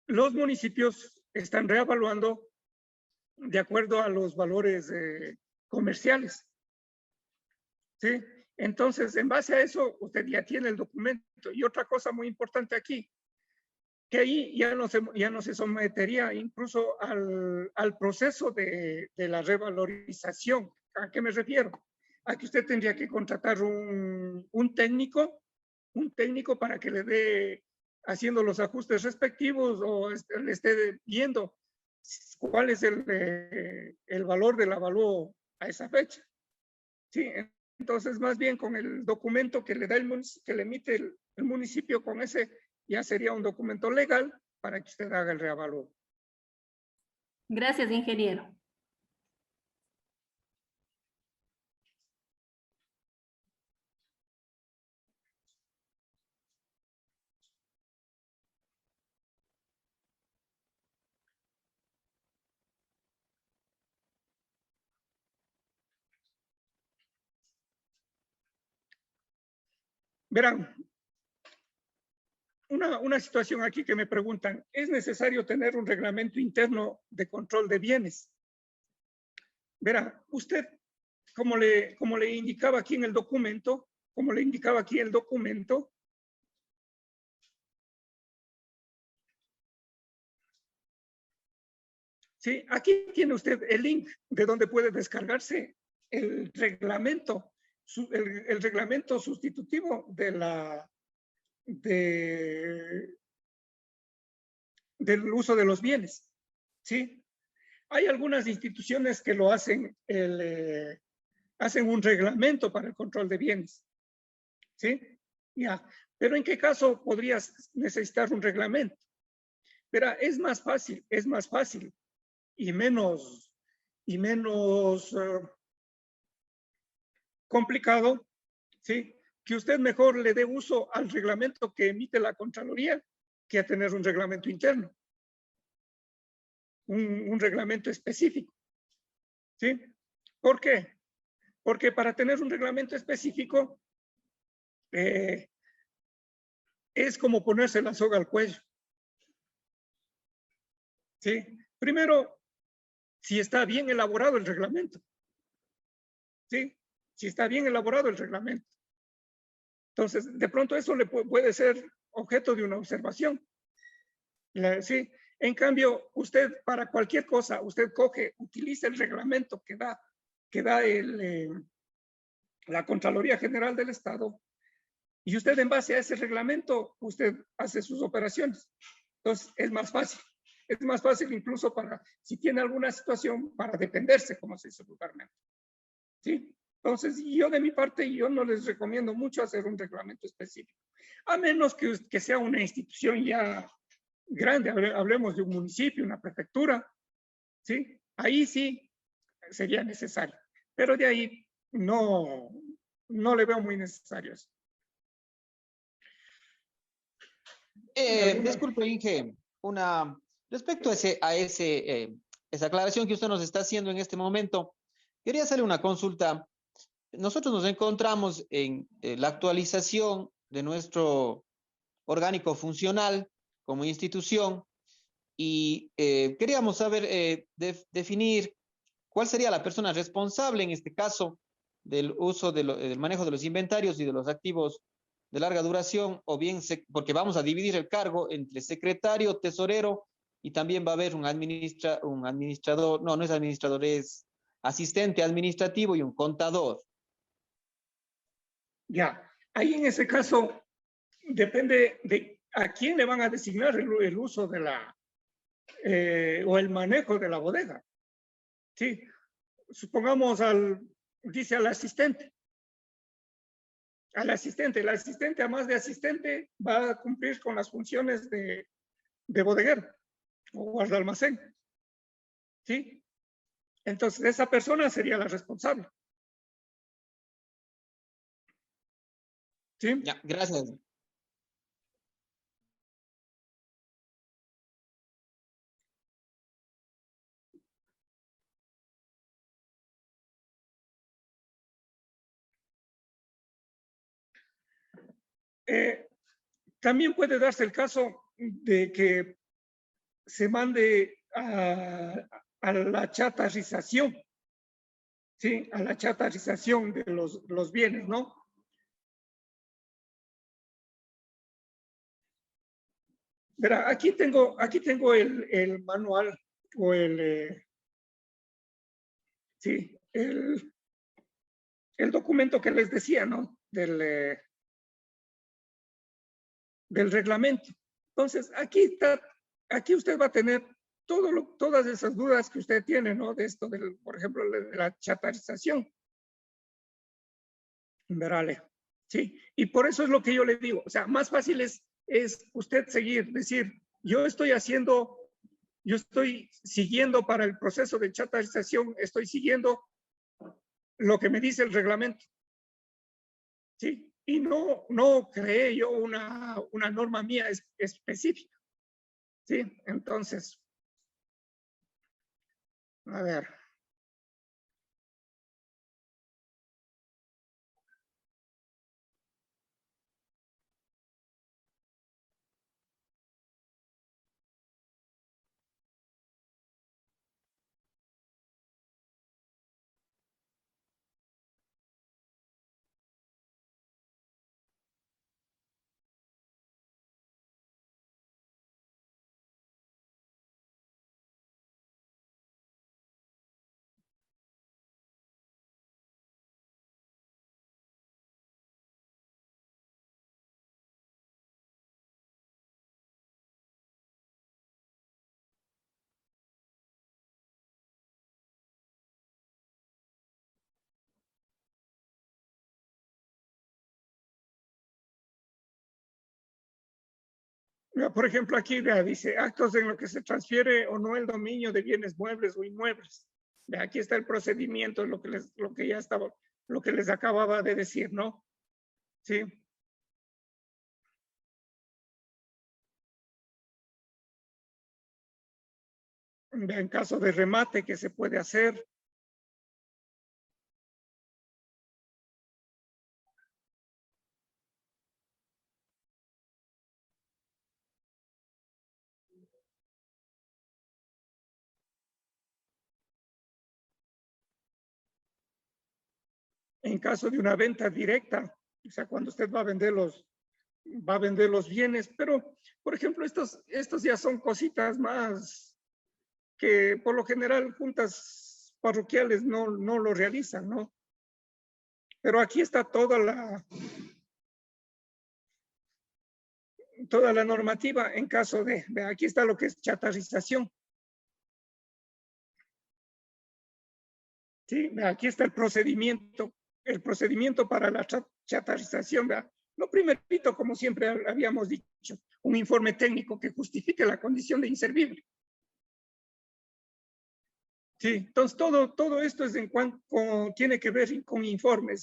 los municipios están reevaluando de acuerdo a los valores comerciales, ¿sí? Entonces, en base a eso, usted ya tiene el documento. Y otra cosa muy importante aquí, que ahí ya no se sometería incluso al proceso de la revalorización. ¿A qué me refiero? A que usted tendría que contratar un técnico para que le dé haciendo los ajustes respectivos o le esté viendo cuál es el valor del avalúo a esa fecha. Sí, entonces más bien con el documento que le da que le emite el municipio, con ese ya sería un documento legal para que usted haga el reavalúo. Gracias, ingeniero. Verán, una situación aquí que me preguntan, ¿es necesario tener un reglamento interno de control de bienes? Verá, usted, como le indicaba aquí en el documento, sí, aquí tiene usted el link de donde puede descargarse el reglamento, el reglamento sustitutivo del uso de los bienes, ¿sí? Hay algunas instituciones que lo hacen, hacen un reglamento para el control de bienes, ¿sí? Ya, pero ¿en qué caso podrías necesitar un reglamento? Verá, es más fácil y menos complicado, ¿sí? Que usted mejor le dé uso al reglamento que emite la Contraloría que a tener un reglamento interno, un reglamento específico, ¿sí? ¿Por qué? Porque para tener un reglamento específico es como ponerse la soga al cuello, ¿sí? Primero, si está bien elaborado el reglamento, ¿sí? Si está bien elaborado el reglamento. Entonces, de pronto eso le puede ser objeto de una observación. Sí. En cambio, usted para cualquier cosa, usted utiliza el reglamento que da la Contraloría General del Estado y usted en base a ese reglamento, usted hace sus operaciones. Entonces, es más fácil. Es más fácil incluso para, si tiene alguna situación, para defenderse, como se dice vulgarmente. ¿Sí? Entonces, yo de mi parte, yo no les recomiendo mucho hacer un reglamento específico, a menos que sea una institución ya grande, hablemos de un municipio, una prefectura, ¿sí? Ahí sí sería necesario, pero de ahí no le veo muy necesario eso. Disculpe, Inge, respecto a esa aclaración que usted nos está haciendo en este momento, quería hacerle una consulta. Nosotros nos encontramos en la actualización de nuestro orgánico funcional como institución y queríamos saber, definir cuál sería la persona responsable en este caso del uso del manejo de los inventarios y de los activos de larga duración, o bien, porque vamos a dividir el cargo entre secretario, tesorero, y también va a haber un administrador, no es administrador, es asistente administrativo y un contador. Ya, ahí en ese caso depende de a quién le van a designar el uso de la, o el manejo de la bodega. Sí, supongamos dice al asistente. Al asistente, el asistente, además de asistente, va a cumplir con las funciones de bodeguero o guardalmacén. ¿Sí? Entonces, esa persona sería la responsable. ¿Sí? Ya, gracias. También puede darse el caso de que se mande a la chatarrización, ¿sí? A la chatarrización de los bienes, ¿no? Verá, aquí tengo el manual o sí, el documento que les decía, ¿no? Del reglamento. Entonces, aquí usted va a tener todas esas dudas que usted tiene, ¿no? De esto, por ejemplo, de la chatarización. Verale. Sí, y por eso es lo que yo le digo. O sea, más fácil es usted decir, yo estoy siguiendo para el proceso de chatarización, estoy siguiendo lo que me dice el reglamento. ¿Sí? Y no creé yo una norma mía específica. ¿Sí? Entonces, a ver. Por ejemplo, aquí dice actos en los que se transfiere o no el dominio de bienes muebles o inmuebles. Aquí está el procedimiento, lo que les acababa de decir, ¿no? Sí. En caso de remate, ¿qué se puede hacer? En caso de una venta directa, o sea, cuando usted va a vender los bienes, pero, por ejemplo, estos ya son cositas más que por lo general juntas parroquiales no lo realizan, ¿no? Pero aquí está toda la normativa en caso de aquí está lo que es chatarrización. Sí, aquí está el procedimiento para la chatarrización. Lo primerito, como siempre habíamos dicho, un informe técnico que justifique la condición de inservible. Sí, entonces todo esto es tiene que ver con informes,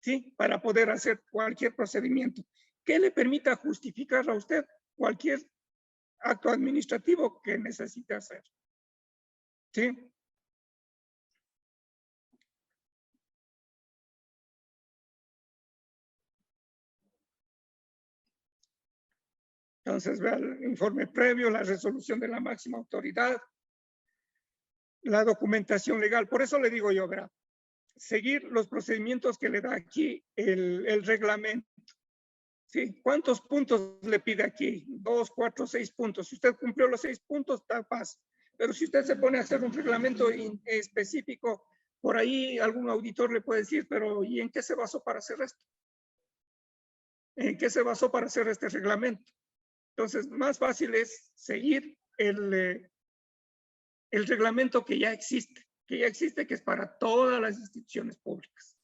¿sí? Para poder hacer cualquier procedimiento que le permita justificar a usted cualquier acto administrativo que necesite hacer. ¿Sí? Entonces, vea el informe previo, la resolución de la máxima autoridad, la documentación legal. Por eso le digo yo, verá, seguir los procedimientos que le da aquí el reglamento. ¿Sí? ¿Cuántos puntos le pide aquí? 2, 4, 6 puntos. Si usted cumplió los 6 puntos, está paz. Pero si usted se pone a hacer un reglamento específico, por ahí algún auditor le puede decir, pero ¿y en qué se basó para hacer esto? ¿En qué se basó para hacer este reglamento? Entonces, más fácil es seguir el reglamento que ya existe, que es para todas las instituciones públicas.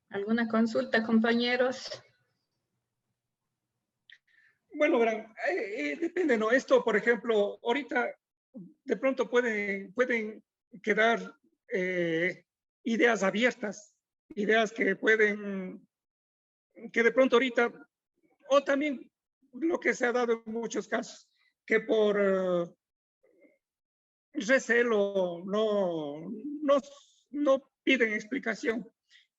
¿Alguna consulta, compañeros? Bueno, verán, depende, ¿no? Esto, por ejemplo, ahorita de pronto pueden quedar ideas abiertas, ideas que de pronto ahorita, o también lo que se ha dado en muchos casos, que por recelo no piden explicación.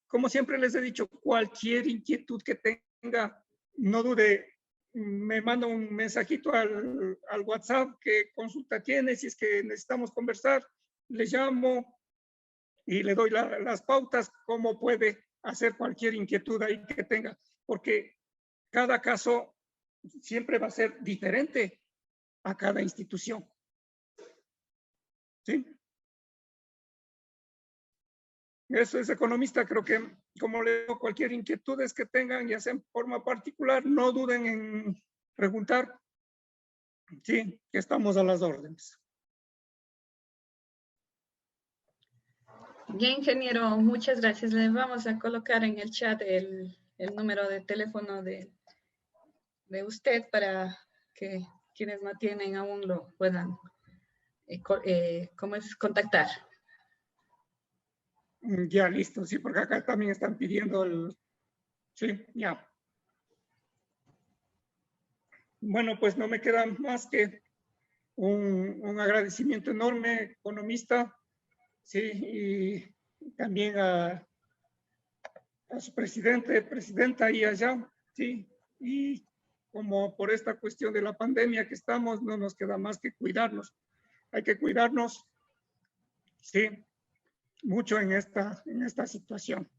Como siempre les he dicho, cualquier inquietud que tenga, no dude, me manda un mensajito al WhatsApp, qué consulta tiene, si es que necesitamos conversar, le llamo y le doy las pautas, cómo puede hacer cualquier inquietud ahí que tenga, porque cada caso siempre va a ser diferente a cada institución. ¿Sí? Eso es economista, creo que, como le digo, cualquier inquietud que tengan, ya sea en forma particular, no duden en preguntar. Sí, que estamos a las órdenes. Bien, ingeniero, muchas gracias. Le vamos a colocar en el chat el número de teléfono de usted para que quienes no tienen aún lo puedan contactar. Ya, listo, sí, porque acá también están pidiendo el... Sí, ya. Bueno, pues no me queda más que un agradecimiento enorme, economista, sí, y también a su presidenta y allá, sí, y como por esta cuestión de la pandemia que estamos, no nos queda más que cuidarnos. Hay que cuidarnos, sí, mucho en esta situación.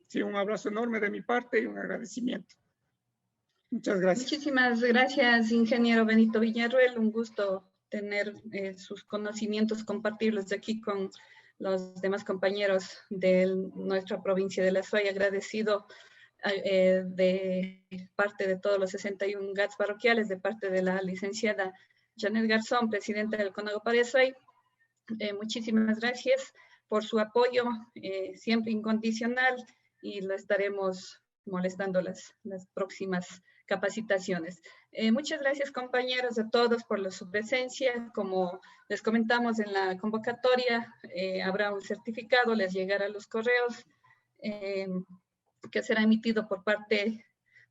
Sí, un abrazo enorme de mi parte y un agradecimiento. Muchas gracias. Muchísimas gracias, ingeniero Benito Villarruel. Un gusto tener sus conocimientos, compartirlos de aquí con los demás compañeros de nuestra provincia de La Suay. Agradecido de parte de todos los 61 GATS parroquiales, de parte de la licenciada Janet Garzón, presidenta del CONAGOPA de Suay. Muchísimas gracias por su apoyo, siempre incondicional, y lo estaremos molestando las próximas capacitaciones. Muchas gracias, compañeros, a todos por su presencia. Como les comentamos en la convocatoria, habrá un certificado, les llegará a los correos, que será emitido por parte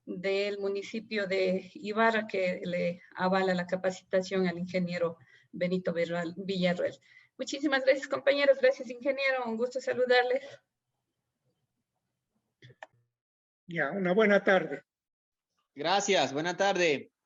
del municipio de Ibarra, que le avala la capacitación al ingeniero Benito Villarruel. Muchísimas gracias, compañeros. Gracias, ingeniero. Un gusto saludarles. Ya, una buena tarde. Gracias, buena tarde.